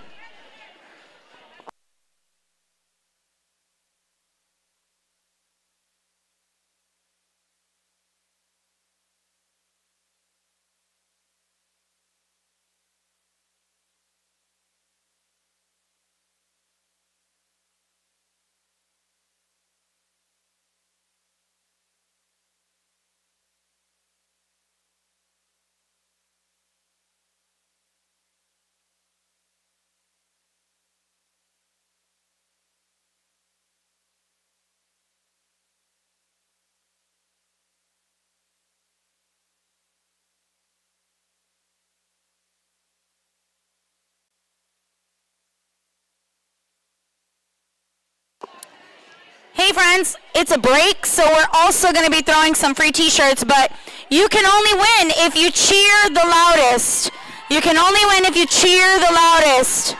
Hey friends, it's a break, so we're also going to be throwing some free t-shirts, but you can only win if you cheer the loudest. You can only win if you cheer the loudest.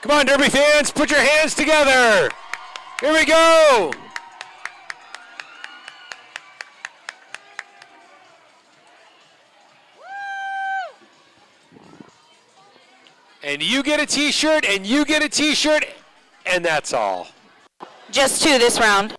Come on, Derby fans, put your hands together. Here we go. And you get a t-shirt, and you get a t-shirt, and that's all. Just 2 this round.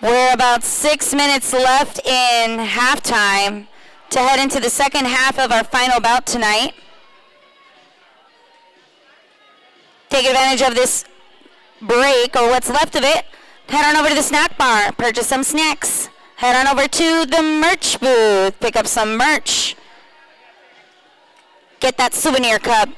We're about 6 minutes left in halftime to head into the second half of our final bout tonight. Take advantage of this break, or what's left of it. Head on over to the snack bar, purchase some snacks. Head on over to the merch booth, pick up some merch. Get that souvenir cup.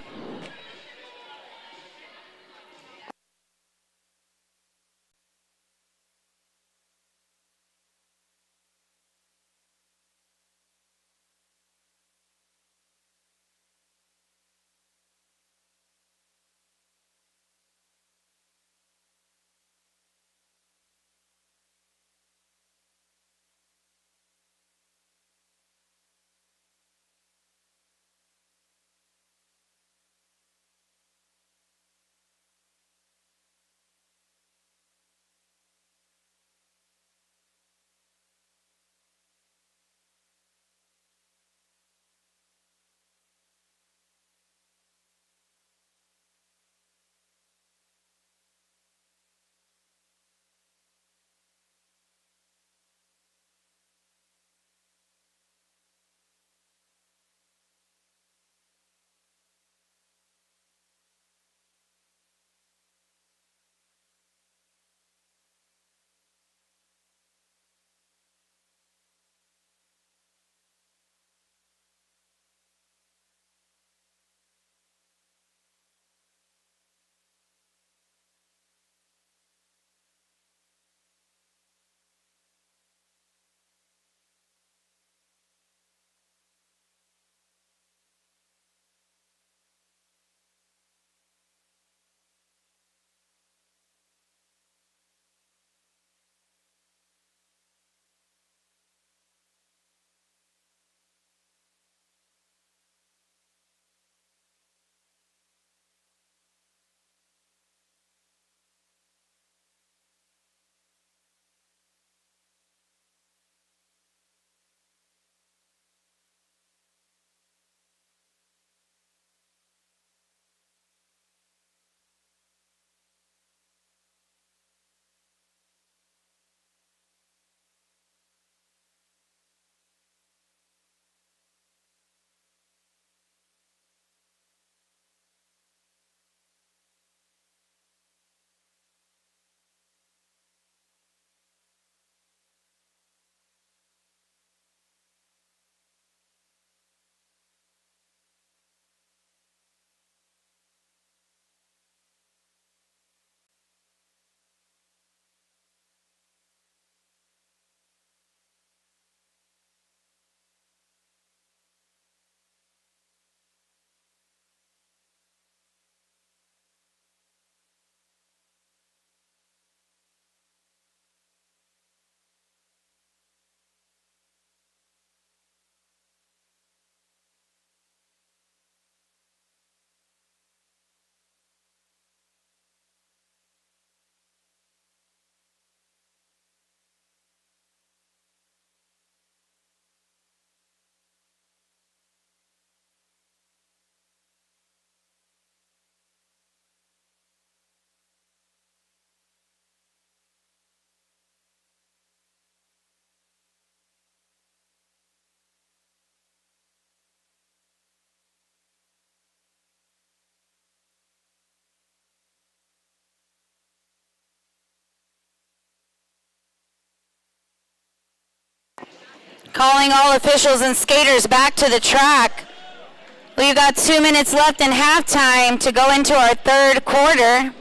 Calling all officials and skaters back to the track. We've got 2 minutes left in halftime to go into our third quarter.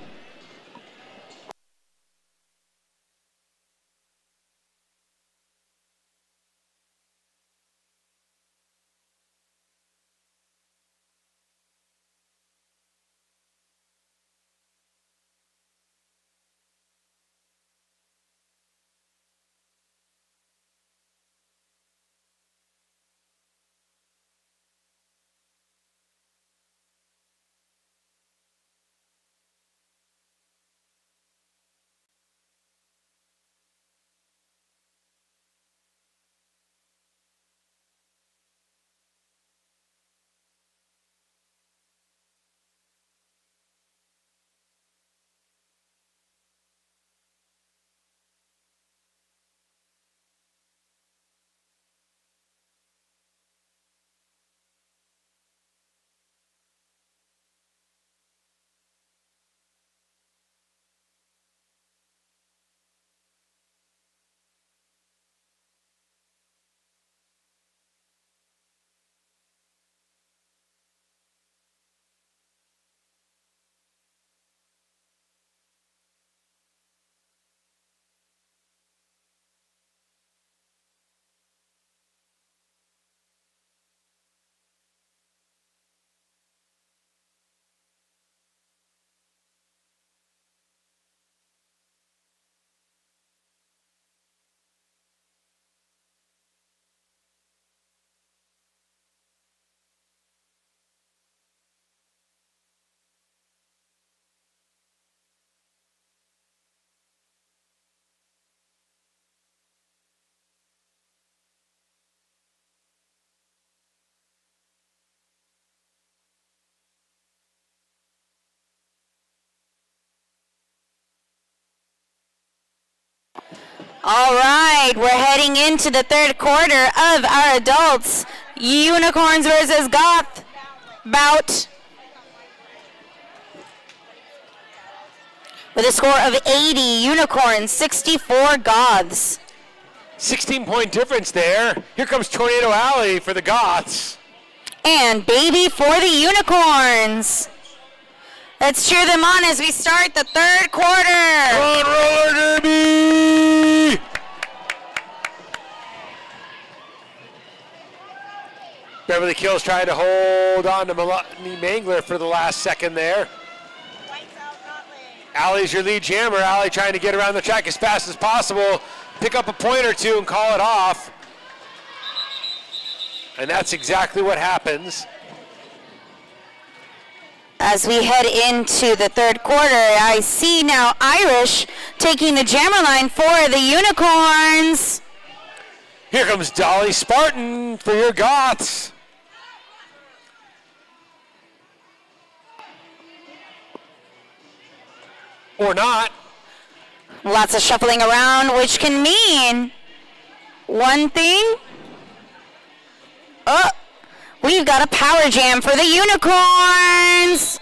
All right, we're heading into the third quarter of our adults. Unicorns versus Goth bout. With a score of 80 Unicorns, 64 Goths. 16-point difference there. Here comes Tornado Alley for the Goths. And Baby for the Unicorns. Let's cheer them on as we start the third quarter. Run, roller derby! Beverly Kills trying to hold on to Melanie Mangler for the last second there. Allie's your lead jammer. Allie trying to get around the track as fast as possible, pick up a point or two and call it off. And that's exactly what happens. As we head into the third quarter, I see now Irish taking the jammer line for the Unicorns. Here comes Dolly Spartan for your Goths. Or not. Lots of shuffling around, which can mean one thing. Oh, we've got a power jam for the Unicorns.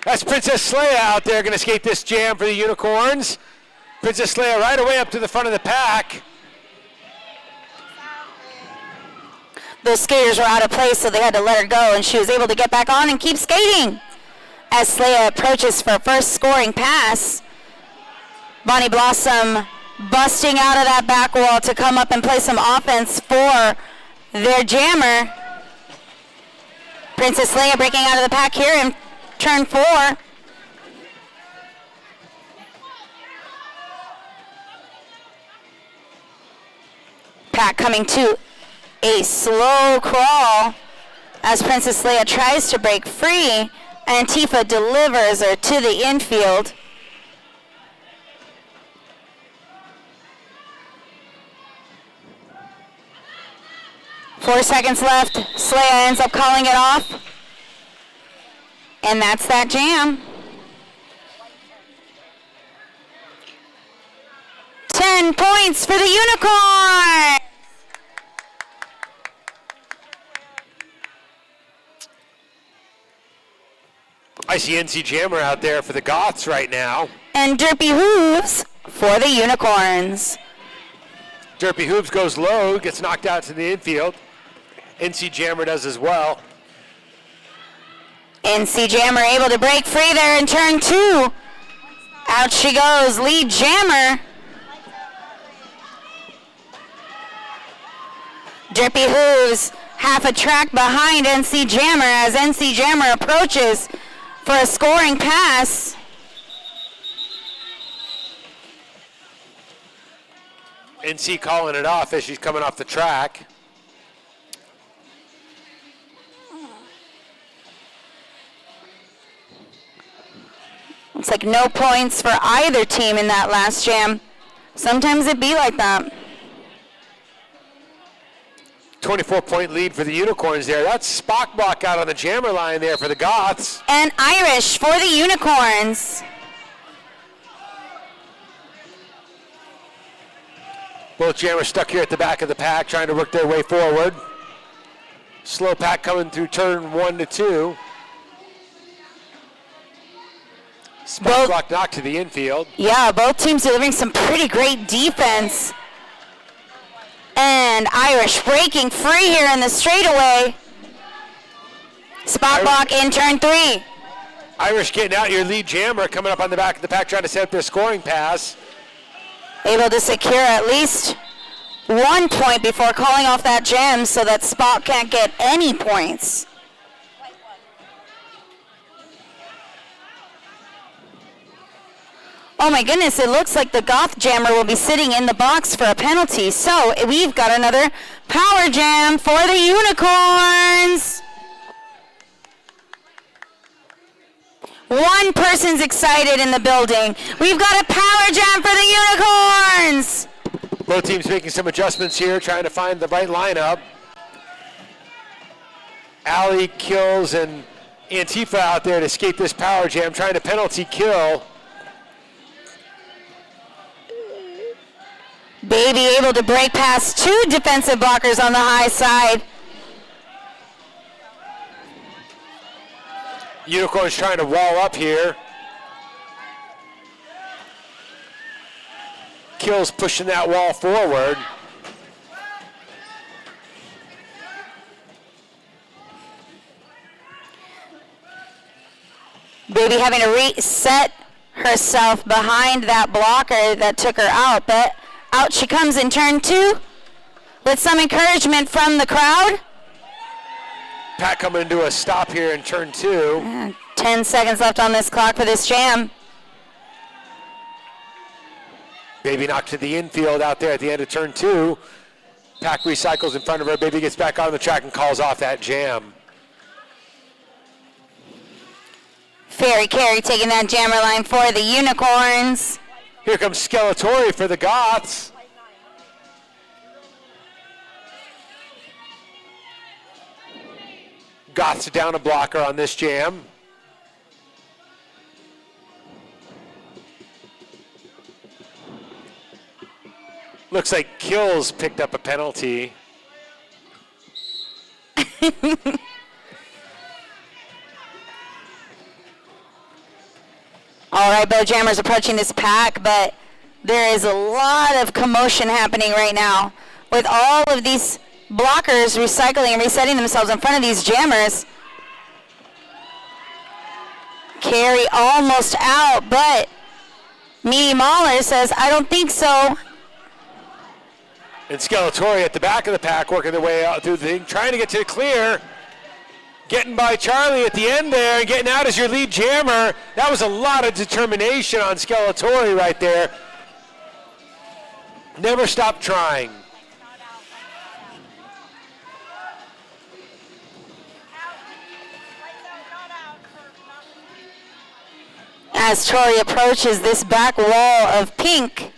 That's Princess Leia out there going to skate this jam for the Unicorns. Princess Leia right away up to the front of the pack. Those skaters were out of place, so they had to let her go, and she was able to get back on and keep skating. As Leia approaches for first scoring pass, Bonnie Blossom busting out of that back wall to come up and play some offense for their jammer. Princess Leia breaking out of the pack here in turn 4. Pack coming to a slow crawl as Princess Leia tries to break free, and Tifa delivers her to the infield. Four seconds left. Leia ends up calling it off. And that's that jam. 10 points for the Unicorn! I see NC Jammer out there for the Goths right now. And Derpy Hooves for the Unicorns. Derpy Hooves goes low, gets knocked out to the infield. NC Jammer does as well. NC Jammer able to break free there in turn 2. Out she goes, lead jammer. Derpy Hooves half a track behind NC Jammer as NC Jammer approaches for a scoring pass. NC calling it off as she's coming off the track. Looks like no points for either team in that last jam. Sometimes it be like that. 24-point lead for the Unicorns there. That's Spockblock out on the jammer line there for the Goths. And Irish for the Unicorns. Both jammers stuck here at the back of the pack trying to work their way forward. Slow pack coming through turn 1 to 2. Spockblock knocked to the infield. Yeah, both teams delivering some pretty great defense. And Irish breaking free here in the straightaway. Spot block in turn 3. Irish getting out your lead jammer, coming up on the back of the pack, trying to set up their scoring pass. Able to secure at least 1 point before calling off that jam so that Spot can't get any points. Oh my goodness, it looks like the Goth jammer will be sitting in the box for a penalty. So we've got another power jam for the Unicorns. One person's excited in the building. We've got a power jam for the Unicorns. Both teams making some adjustments here, trying to find the right lineup. Allie, Kills, and Antifa out there to escape this power jam, trying to penalty kill. Baby able to break past two defensive blockers on the high side. Unicorn's trying to wall up here. Kills pushing that wall forward. Baby having to reset herself behind that blocker that took her out, but out she comes in turn two with some encouragement from the crowd. Pat coming to a stop here in turn two. 10 seconds left on this clock for this jam. Baby knocked to the infield out there at the end of turn two. Pack recycles in front of her. Baby gets back on the track and calls off that jam. Fairy Carey taking that jammer line for the Unicorns. Here comes Skeletori for the Goths. Goths down a blocker on this jam. Looks like Kills picked up a penalty. All right, Bow Jammers approaching this pack, but there is a lot of commotion happening right now with all of these blockers recycling and resetting themselves in front of these jammers. Carey almost out, but Meaty Mahler says, I don't think so. And Skeletori at the back of the pack working their way out through the thing, trying to get to the clear. Getting by Charlie at the end there and getting out as your lead jammer. That was a lot of determination on Skeletori right there. Never stop trying. As Tori approaches this back wall of pink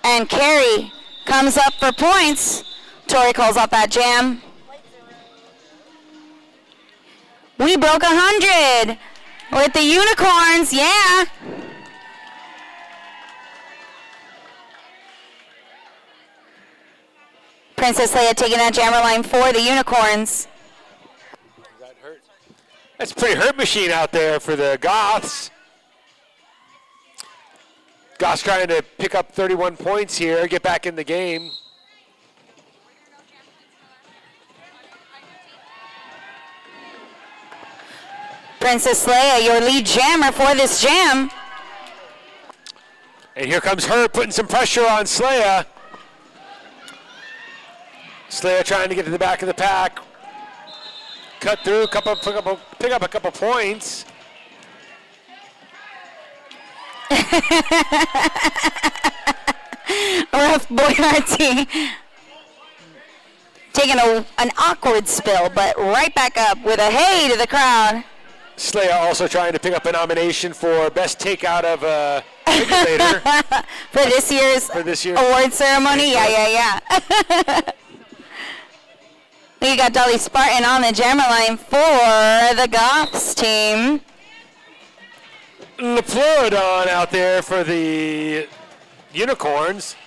and Carey comes up for points, Tori calls off that jam. We broke 100 with the Unicorns, yeah. Princess Leia taking that jammer line for the Unicorns. That hurt. That's a pretty hurt machine out there for the Goths. Goths trying to pick up 31 points here, get back in the game. Princess Leia, your lead jammer for this jam. And here comes her putting some pressure on Sleia. Sleia trying to get to the back of the pack. Cut through, pick up a couple points. Rough Boyarty taking an awkward spill, but right back up with a hey to the crowd. Sleia also trying to pick up a nomination for best takeout of a regulator. for this year's award ceremony. Yeah. We got Dolly Spartan on the jammer line for the Goths team. Lepleurodon out there for the Unicorns.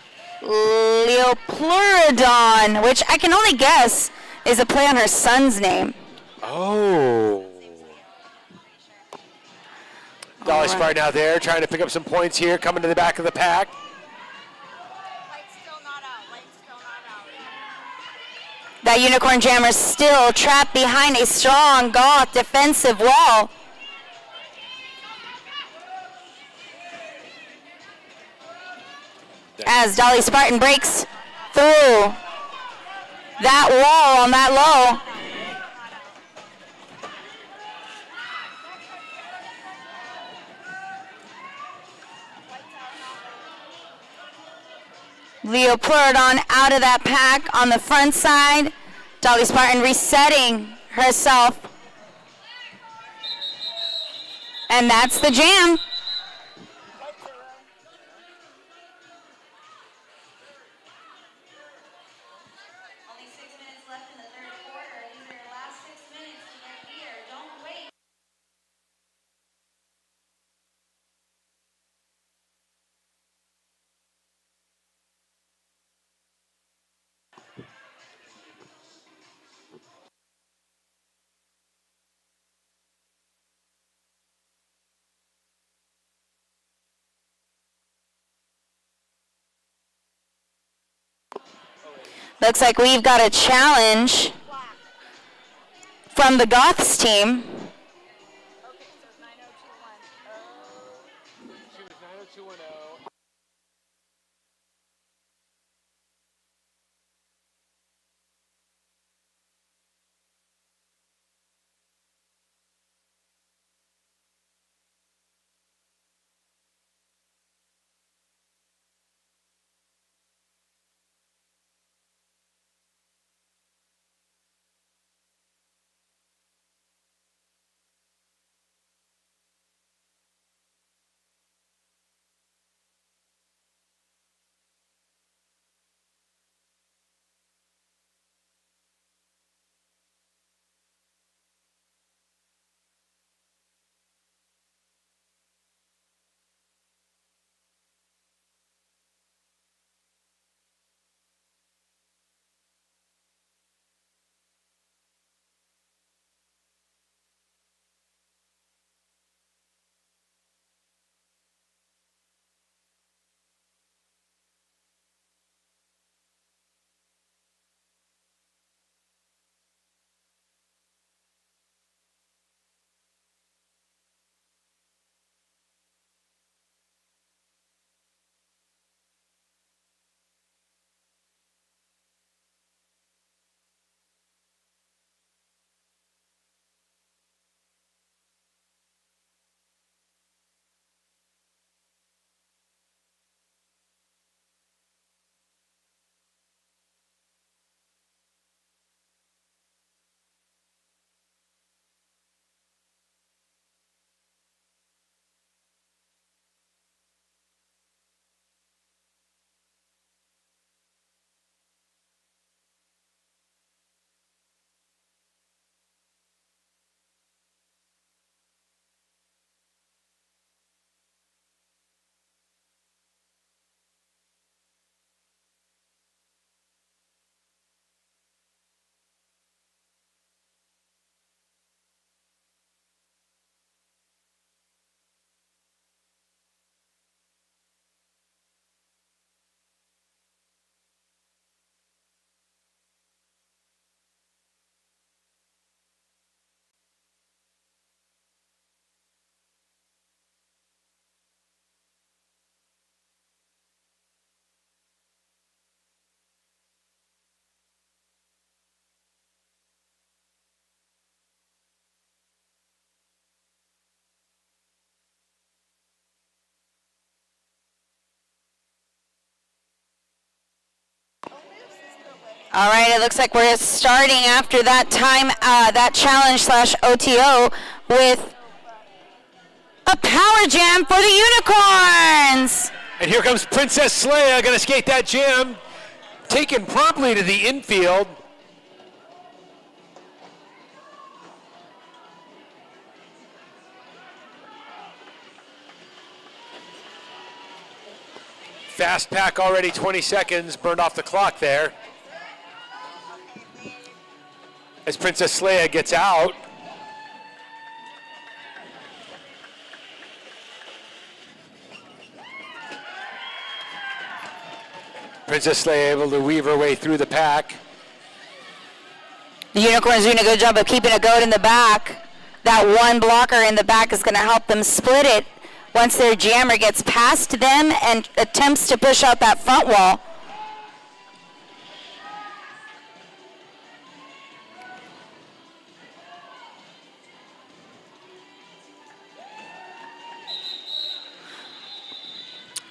Leopleurodon, which I can only guess is a play on her son's name. Oh. Dolly Spartan out there trying to pick up some points here, coming to the back of the pack. That Unicorn jammer still trapped behind a strong Goth defensive wall. As Dolly Spartan breaks through that wall on that low. Leopleurodon out of that pack on the front side. Dolly Spartan resetting herself. And that's the jam. Looks like we've got a challenge from the Goths team. Okay, so it's 9021. She was 90210. All right, it looks like we're starting after that time, that challenge slash OTO with a power jam for the Unicorns. And here comes Princess Leia, going to skate that jam, taken promptly to the infield. Fast pack already, 20 seconds, burned off the clock there. As Princess Leia gets out. Princess Leia able to weave her way through the pack. The Unicorns doing a good job of keeping a goat in the back. That one blocker in the back is going to help them split it once their jammer gets past them and attempts to push out that front wall.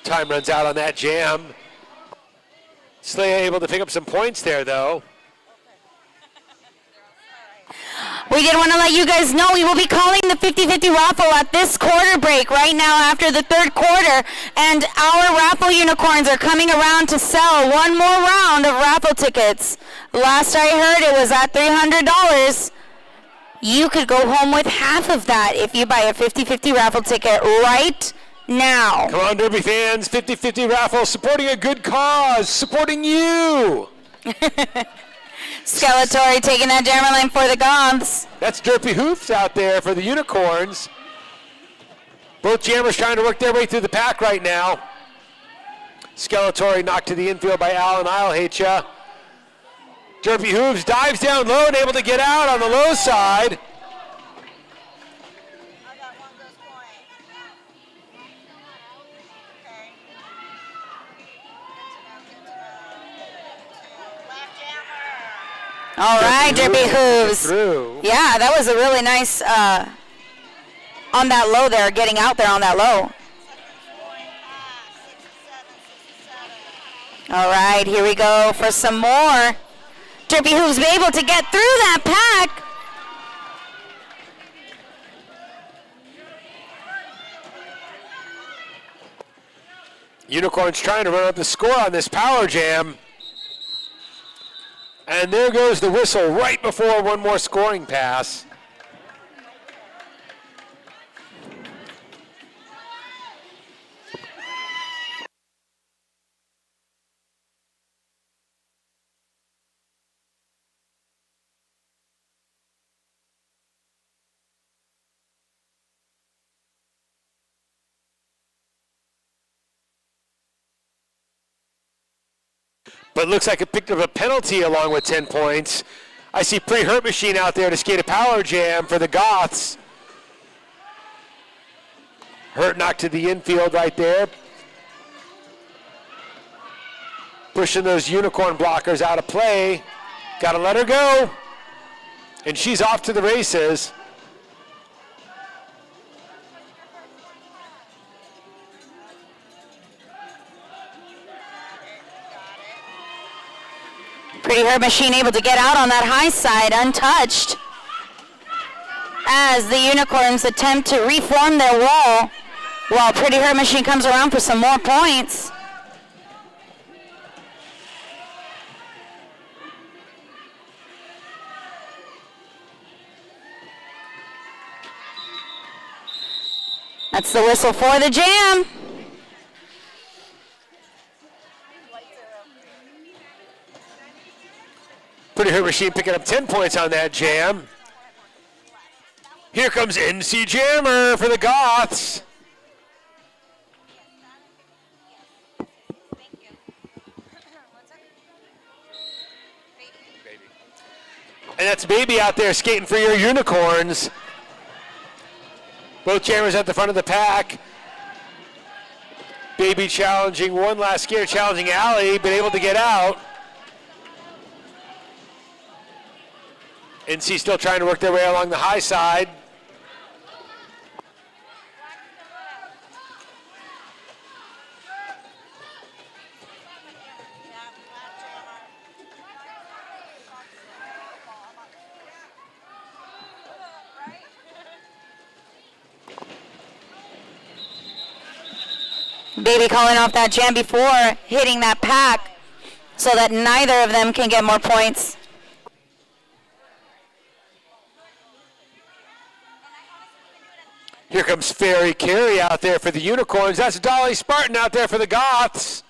Time runs out on that jam. Leia able to pick up some points there, though. We did want to let you guys know we will be calling the 50-50 raffle at this quarter break right now after the third quarter, and our raffle unicorns are coming around to sell one more round of raffle tickets. Last I heard it was at $300. You could go home with half of that if you buy a 50-50 raffle ticket right now. Come on, Derby fans, 50-50 raffle, supporting a good cause, supporting you. Skeletor taking that jammer lane for the Goths. That's Derpy Hoofs out there for the Unicorns. Both jammers trying to work their way through the pack right now. Skeletor knocked to the infield by Alan I'll hate ya. Derpy Hooves dives down low and able to get out on the low side. I got one goes point. Okay. Good to know. Left jammer. All right, Derpy Hooves. Through. Yeah, that was a really nice on that low there, getting out there on that low. All right, here we go for some more. Derpy Hooves be able to get through that pack. Unicorns trying to run up the score on this power jam. And there goes the whistle right before one more scoring pass. But looks like it picked up a penalty along with 10 points. I see Pre-Hurt Machine out there to skate a power jam for the Goths. Hurt knocked to the infield right there. Pushing those unicorn blockers out of play. Gotta let her go. And she's off to the races. Pretty Hurt Machine able to get out on that high side untouched as the Unicorns attempt to reform their wall while Pretty Hurt Machine comes around for some more points. That's the whistle for the jam. Pretty Hurt Machine picking up 10 points on that jam. Here comes NC Jammer for the Goths. And that's Baby out there skating for your Unicorns. Both jammers at the front of the pack. Baby challenging one last scare, challenging Allie, been able to get out. NC still trying to work their way along the high side. Baby calling off that jam before hitting that pack so that neither of them can get more points. Here comes Fairy Carey out there for the Unicorns. That's Dolly Spartan out there for the Goths.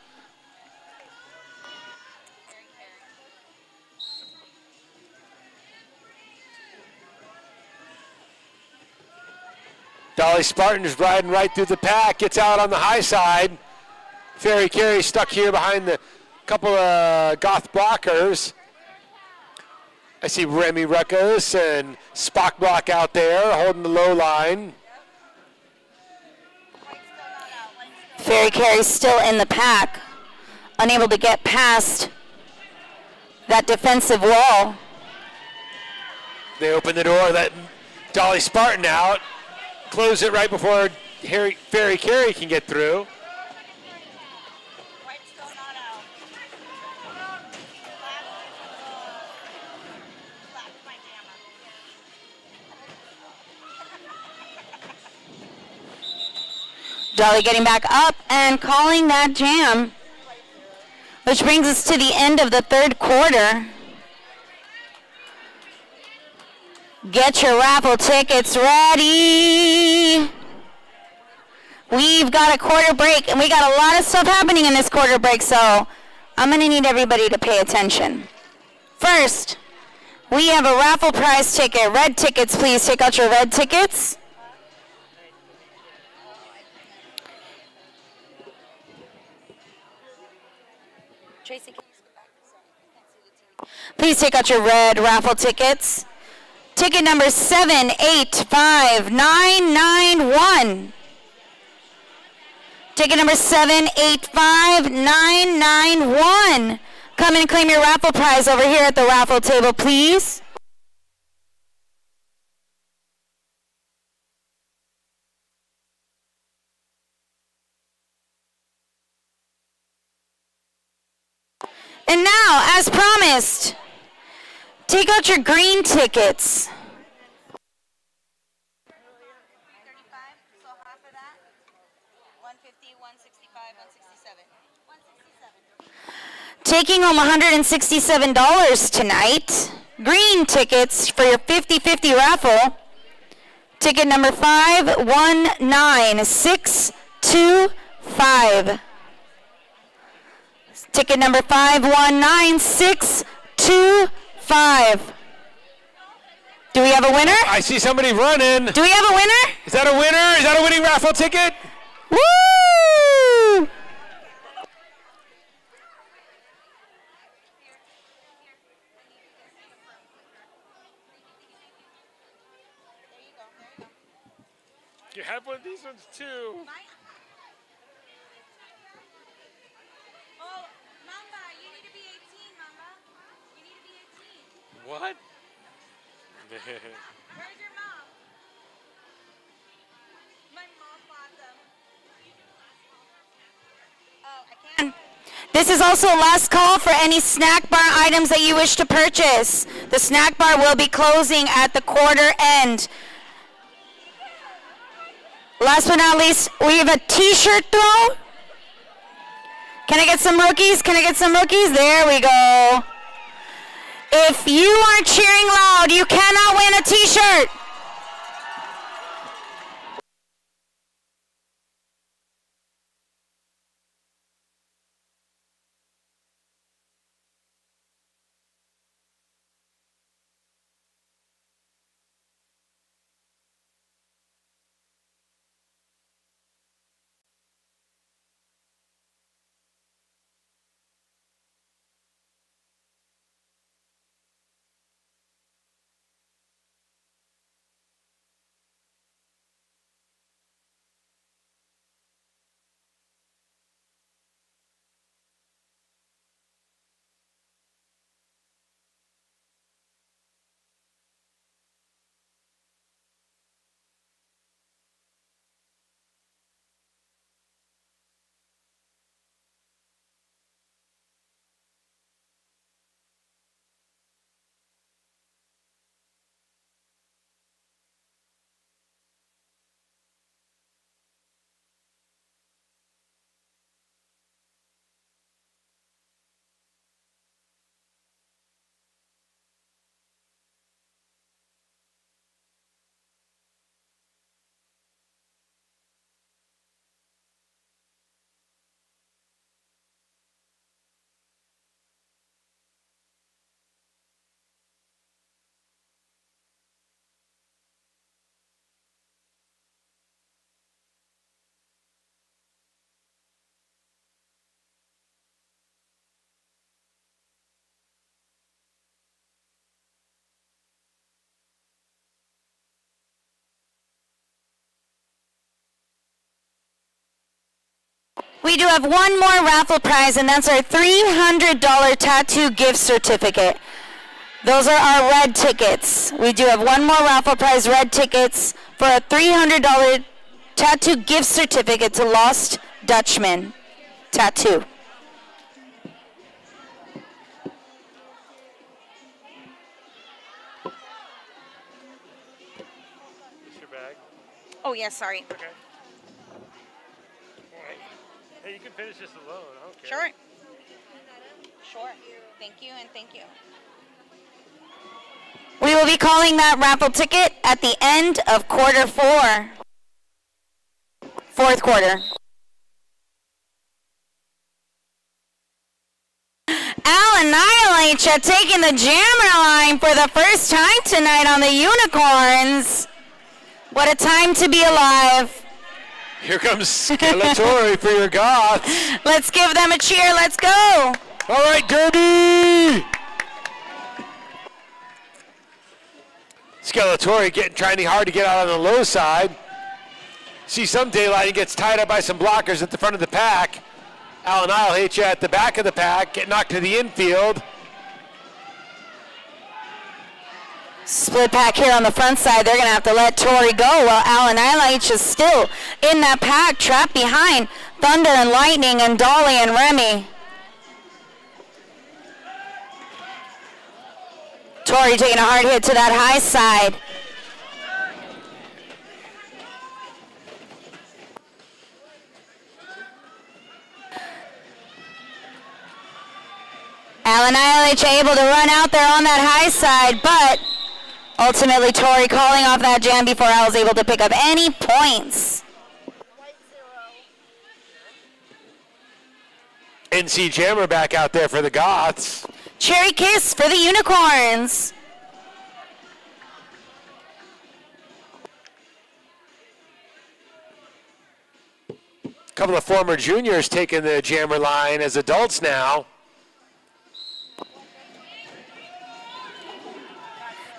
Dolly Spartan is riding right through the pack, gets out on the high side. Fairy Carey stuck here behind the couple of Goth blockers. I see Remy Ruckus and Spock Block out there holding the low line. Fairy Carey's still in the pack, unable to get past that defensive wall. They open the door, let Dolly Spartan out. Close it right before Fairy Carey can get through. Dolly getting back up and calling that jam, which brings us to the end of the third quarter. Get your raffle tickets ready. We've got a quarter break, and we got a lot of stuff happening in this quarter break, so I'm going to need everybody to pay attention. First, we have a raffle prize ticket. Red tickets, please. Take out your red tickets. Tracy, can you sit back? Sorry, I can't see the TV. Please take out your red raffle tickets. Ticket number 785991. Ticket number 785991. Come and claim your raffle prize over here at the raffle table, please. And now, as promised, take out your green tickets. 35, so half of that. 150, 165, 167. 167. Taking home $167 tonight. Green tickets for your 50-50 raffle. Ticket number 519625. Ticket number 519625. Do we have a winner? I see somebody running. Do we have a winner? Is that a winner? Is that a winning raffle ticket? Woo! You have one of these ones too. Oh, Mamba, you need to be 18, Mamba. You need to be 18. What? Where's your mom? My mom bought them. Oh, I can't. This is also last call for any snack bar items that you wish to purchase. The snack bar will be closing at the quarter end. Last but not least, we have a t-shirt throw. Can I get some rookies? Can I get some rookies? There we go. If you aren't cheering loud, you cannot win a t-shirt. We do have one more raffle prize, and that's our $300 tattoo gift certificate. Those are our red tickets. We do have one more raffle prize, red tickets, for a $300 tattoo gift certificate to Lost Dutchman Tattoo. Is your bag? Oh, yeah, sorry. Okay. All right. Hey, you can finish this alone. I don't care. Sure. Sure. Thank you and thank you. We will be calling that raffle ticket at the end of quarter four. Fourth quarter. Al Annihilate ya taking the jammer line for the first time tonight on the Unicorns. What a time to be alive. Here comes Skeletori for your Goth. Let's give them a cheer. Let's go. All right, Derby. Skeletori trying hard to get out on the low side. See some daylight. He gets tied up by some blockers at the front of the pack. Alan Isle hits you at the back of the pack. Get knocked to the infield. Split pack here on the front side. They're going to have to let Tori go while Alan Illich is still in that pack, trapped behind Thunder and Lightning and Dolly and Remy. Tori taking a hard hit to that high side. Alan Illich able to run out there on that high side, but ultimately Tori calling off that jam before Al was able to pick up any points. NC Jammer back out there for the Goths. Cherry Kiss for the Unicorns. A couple of former juniors taking the Jammer line as adults now.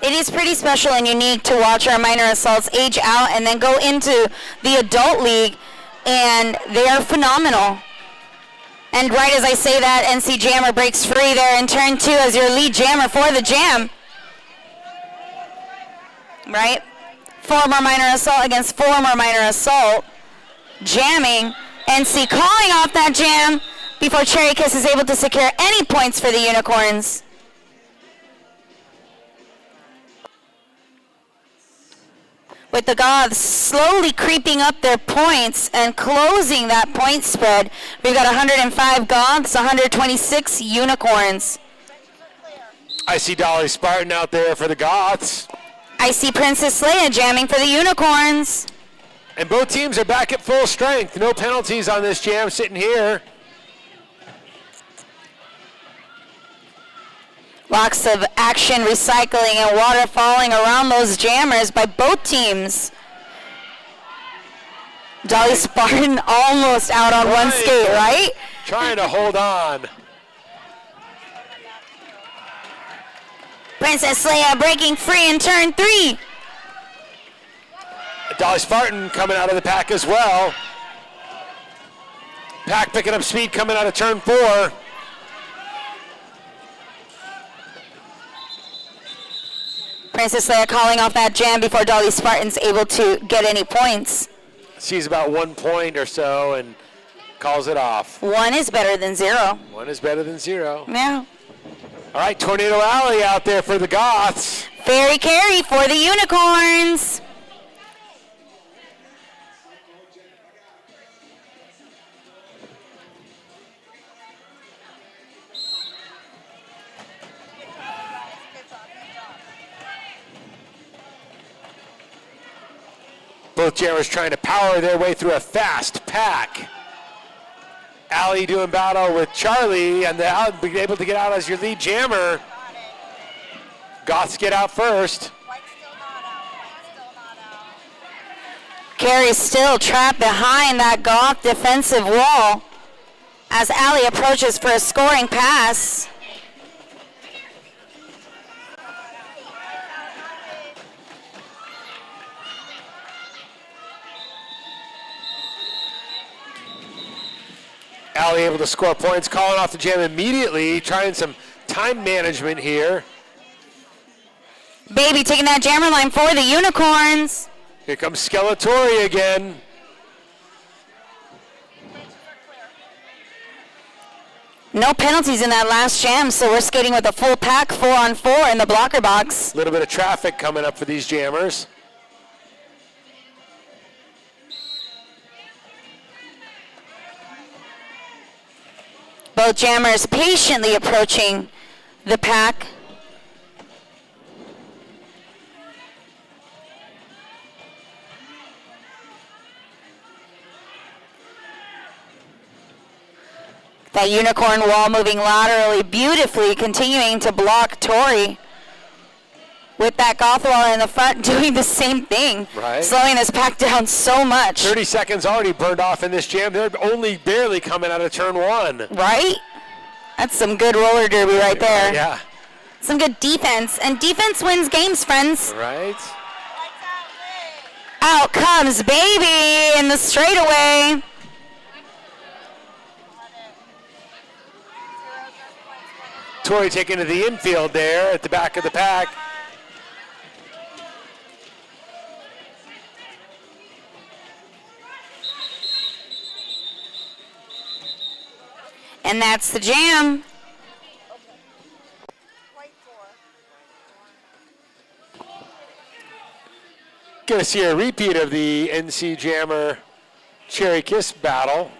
It is pretty special and unique to watch our minor assaults age out and then go into the adult league, and they are phenomenal. And right as I say that, NC Jammer breaks free there in turn 2 as your lead jammer for the jam. Right? Former minor assault against former minor assault. Jamming. NC calling off that jam before Cherry Kiss is able to secure any points for the Unicorns. With the Goths slowly creeping up their points and closing that point spread. We've got 105 Goths, 126 Unicorns. I see Dolly Spartan out there for the Goths. I see Princess Leia jamming for the Unicorns. And both teams are back at full strength. No penalties on this jam sitting here. Lots of action, recycling, and water falling around those jammers by both teams. Dolly Spartan almost out on one skate, right? Trying to hold on. Princess Leia breaking free in turn 3. Dolly Spartan coming out of the pack as well. Pack picking up speed coming out of turn 4. Princess Leia calling off that jam before Dolly Spartan's able to get any points. Sees about 1 point or so and calls it off. 1 is better than 0. 1 is better than 0. Yeah. All right, Tornado Alley out there for the Goths. Fairy carry for the Unicorns. Both jammers trying to power their way through a fast pack. Allie doing battle with Charlie, and the being able to get out as your lead jammer. Goths get out first. Carey's still trapped behind that Goth defensive wall as Allie approaches for a scoring pass. Allie able to score points, calling off the jam immediately, trying some time management here. Baby taking that jammer line for the Unicorns. Here comes Skeletori again. No penalties in that last jam, so we're skating with a full pack 4-on-4 in the blocker box. A little bit of traffic coming up for these jammers. Both jammers patiently approaching the pack. That Unicorn wall moving laterally beautifully, continuing to block Tori. With that Goth wall in the front doing the same thing. Right. Slowing this pack down so much. 30 seconds already burned off in this jam. They're only barely coming out of turn 1. Right? That's some good roller derby right there. Yeah. Some good defense. And defense wins games, friends. Right? Out comes Baby in the straightaway. Tori taking to the infield there at the back of the pack. And that's the jam. Gonna see a repeat of the NC Jammer Cherry Kiss battle.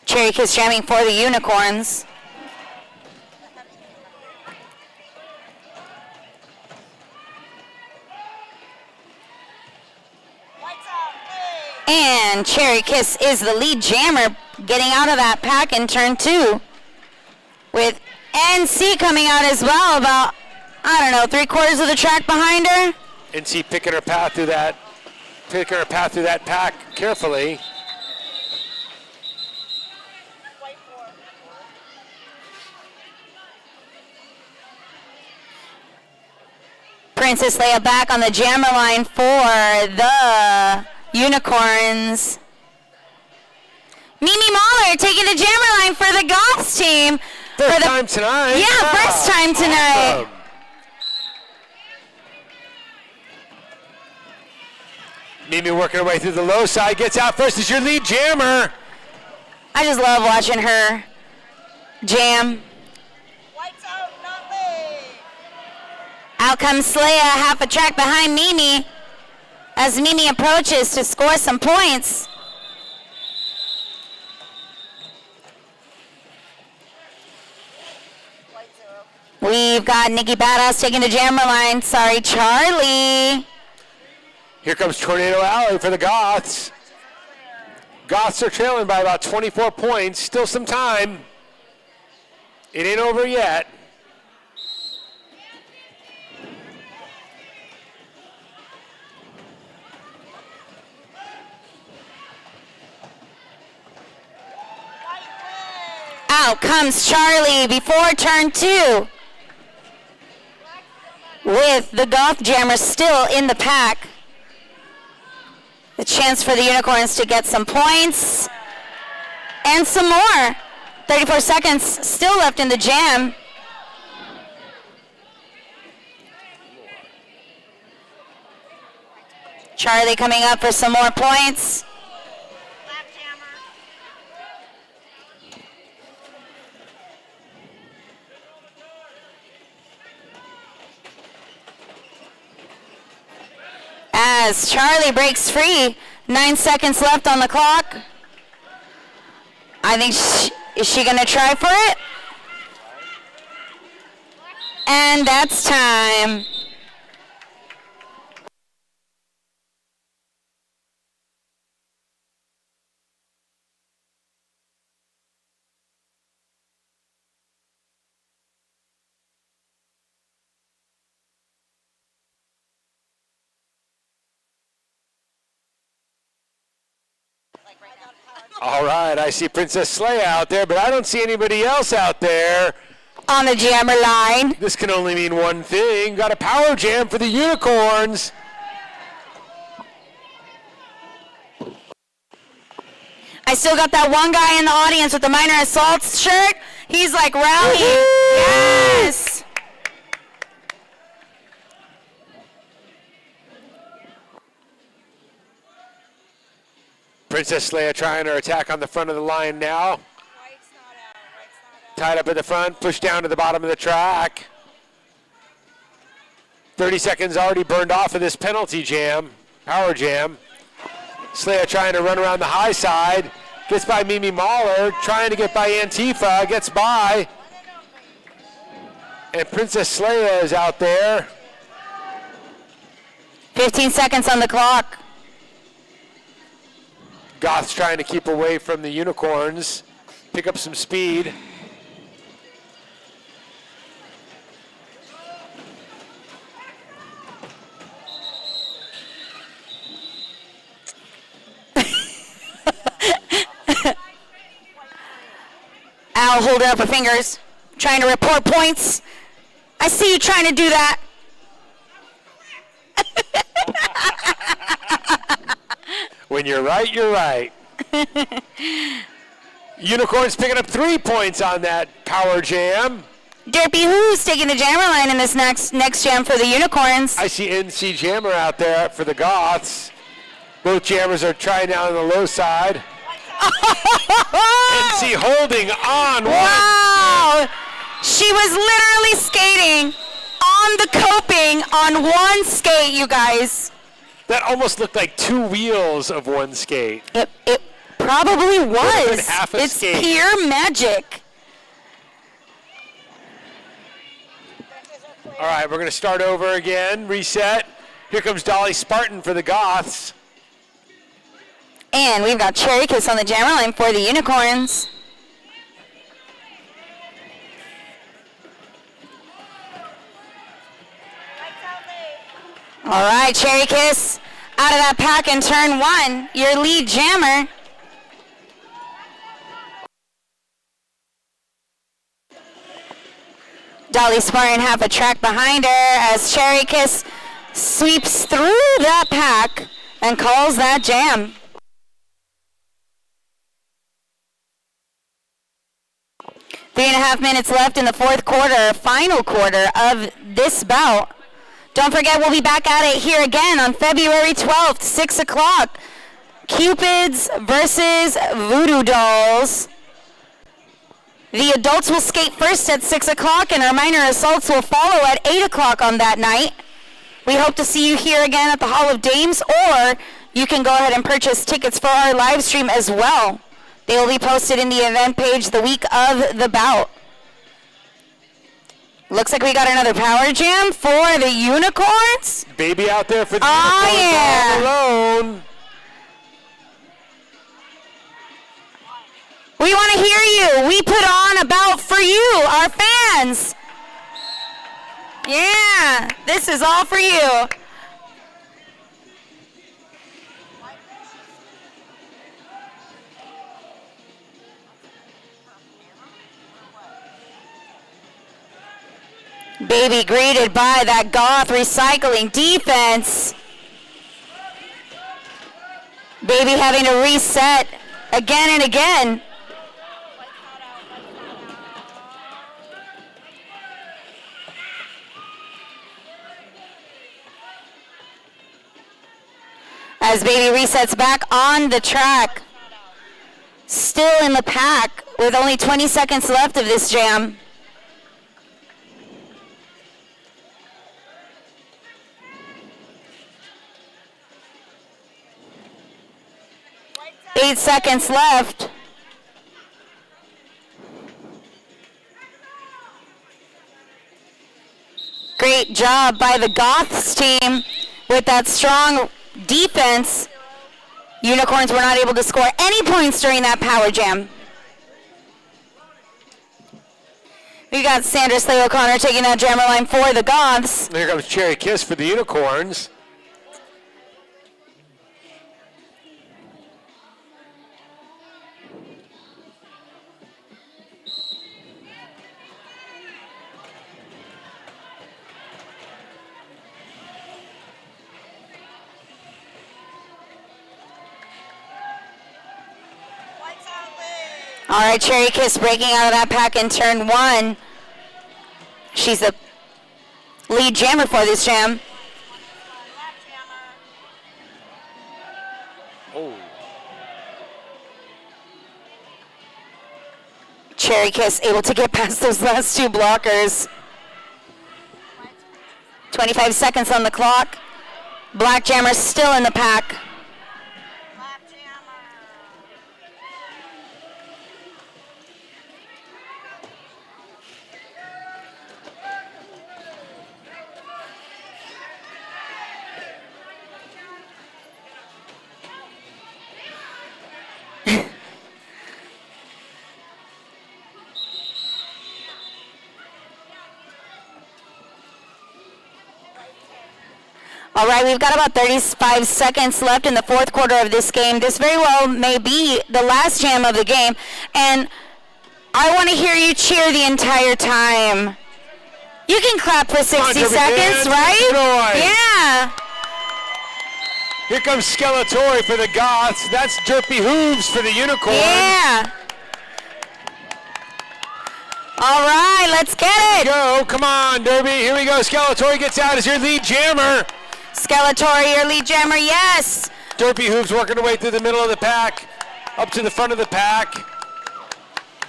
Cherry Kiss jamming for the Unicorns. And Cherry Kiss is the lead jammer, getting out of that pack in turn 2. With NC coming out as well, about, I don't know, 3/4 of the track behind her. NC picking her path through that pack carefully. Princess Leia back on the jammer line for the Unicorns. Mimi Mahler taking the jammer line for the Goths team. First time tonight. Yeah, first time tonight. Awesome. Mimi working her way through the low side, gets out first as your lead jammer. I just love watching her jam. Out comes Leia, half a track behind Mimi, as Mimi approaches to score some points. We've got Nikki Badass taking the jammer line. Sorry, Charlie. Here comes Tornado Alley for the Goths. Goths are trailing by about 24 points. Still some time. It ain't over yet. Out comes Charlie before turn 2. With the Goth Jammer still in the pack. The chance for the Unicorns to get some points. And some more. 34 seconds still left in the jam. Charlie coming up for some more points. As Charlie breaks free, 9 seconds left on the clock. I think is she gonna try for it? And that's time. All right, I see Princess Leia out there, but I don't see anybody else out there. On the jammer line. This can only mean one thing. Got a power jam for the Unicorns. I still got that one guy in the audience with the minor assaults shirt. He's like rallying. Yes. Princess Leia trying her attack on the front of the line now. Tied up at the front, pushed down to the bottom of the track. 30 seconds already burned off of this penalty jam, power jam. Leia trying to run around the high side. Gets by Mimi Mahler, trying to get by Antifa, gets by. And Princess Leia is out there. 15 seconds on the clock. Goth's trying to keep away from the Unicorns, pick up some speed. all holding up her fingers, trying to report points. I see you trying to do that. When you're right, you're right. Unicorns picking up 3 points on that power jam. Derpy Who's taking the jammer line in this next jam for the Unicorns. I see NC Jammer out there for the Goths. Both jammers are trying down on the low side. NC holding on. Wow! She was literally skating on the coping on one skate, you guys. That almost looked like 2 wheels of one skate. It probably was. Half a it's skate. pure magic. All right, we're going to start over again. Reset. Here comes Dolly Spartan for the Goths. And we've got Cherry Kiss on the jammer line for the Unicorns. All right, Cherry Kiss out of that pack in turn 1. Your lead jammer. Dolly Spartan half a track behind her as Cherry Kiss sweeps through that pack and calls that jam. 3.5 minutes left in the fourth quarter, final quarter of this bout. Don't forget, we'll be back at it here again on February 12th, 6 o'clock. Cupids versus Voodoo Dolls. The adults will skate first at 6 o'clock, and our minor assaults will follow at 8 o'clock on that night. We hope to see you here again at the Hall of Dames, or you can go ahead and purchase tickets for our live stream as well. They will be posted in the event page the week of the bout. Looks like we got another power jam for the Unicorns. Baby out there for the Oh, Unicorns yeah. all alone. We want to hear you. We put on a bout for you, our fans. Yeah, this is all for you. Baby greeted by that Goth recycling defense. Baby having to reset again and again. As Baby resets back on the track. Still in the pack with only 20 seconds left of this jam. Eight seconds left. Great job by the Goths team with that strong defense. Unicorns were not able to score any points during that power jam. We got Sandra Slay O'Connor taking that jammer line for the Goths. Here comes Cherry Kiss for the Unicorns. All right, Cherry Kiss breaking out of that pack in turn 1. She's the lead jammer for this jam. Oh. Cherry Kiss able to get past those last 2 blockers. 25 seconds on the clock. Black jammer still in the pack. All right, we've got about 35 seconds left in the fourth quarter of this game. This very well may be the last jam of the game. And I want to hear you cheer the entire time. You can clap for 60 Derby seconds, fans, right? make noise. Yeah. Here comes Skeletori for the Goths. That's Derpy Hooves for the Unicorn. Yeah. All right, let's get it. Go, come on, Derby. Here we go. Skeletori gets out as your lead jammer. Skeletori, your lead jammer, yes. Derpy Hooves working her way through the middle of the pack, up to the front of the pack.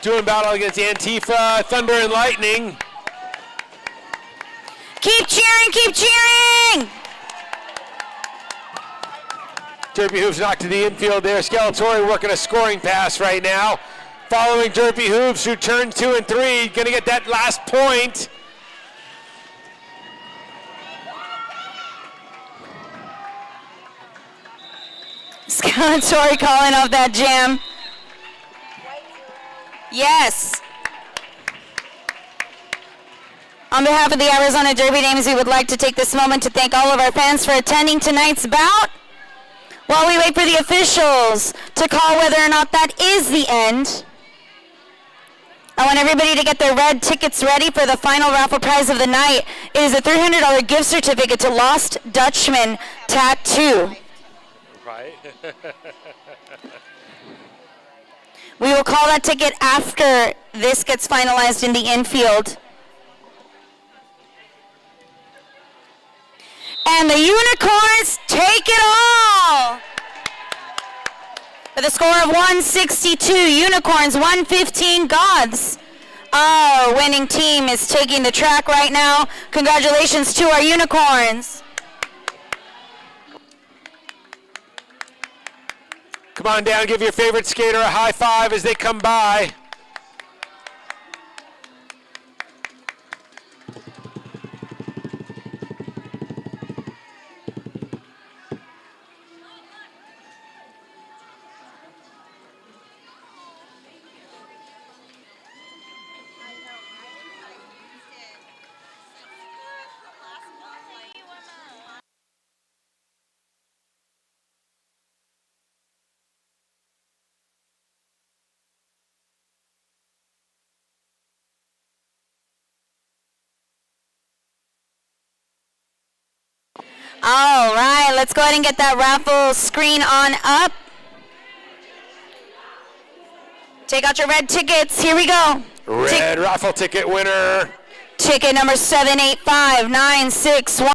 Doing battle against Antifa, Thunder and Lightning. Keep cheering, keep cheering. Derpy Hooves knocked to the infield there. Skeletori working a scoring pass right now. Following Derpy Hooves, who turned 2 and 3. Gonna get that last point. Skeletori calling off that jam. Yes. On behalf of the Arizona Derby Dames, we would like to take this moment to thank all of our fans for attending tonight's bout. While we wait for the officials to call whether or not that is the end, I want everybody to get their red tickets ready for the final raffle prize of the night. It is a $300 gift certificate to Lost Dutchman Tattoo. Right. We will call that ticket after this gets finalized in the infield. And the Unicorns take it all! With a score of 162, Unicorns 115, Goths. Our winning team is taking the track right now. Congratulations to our Unicorns. Come on down, give your favorite skater a high five as they come by. All right, let's go ahead and get that raffle screen on up. Take out your red tickets. Here we go. Red raffle ticket winner. Ticket number 785961.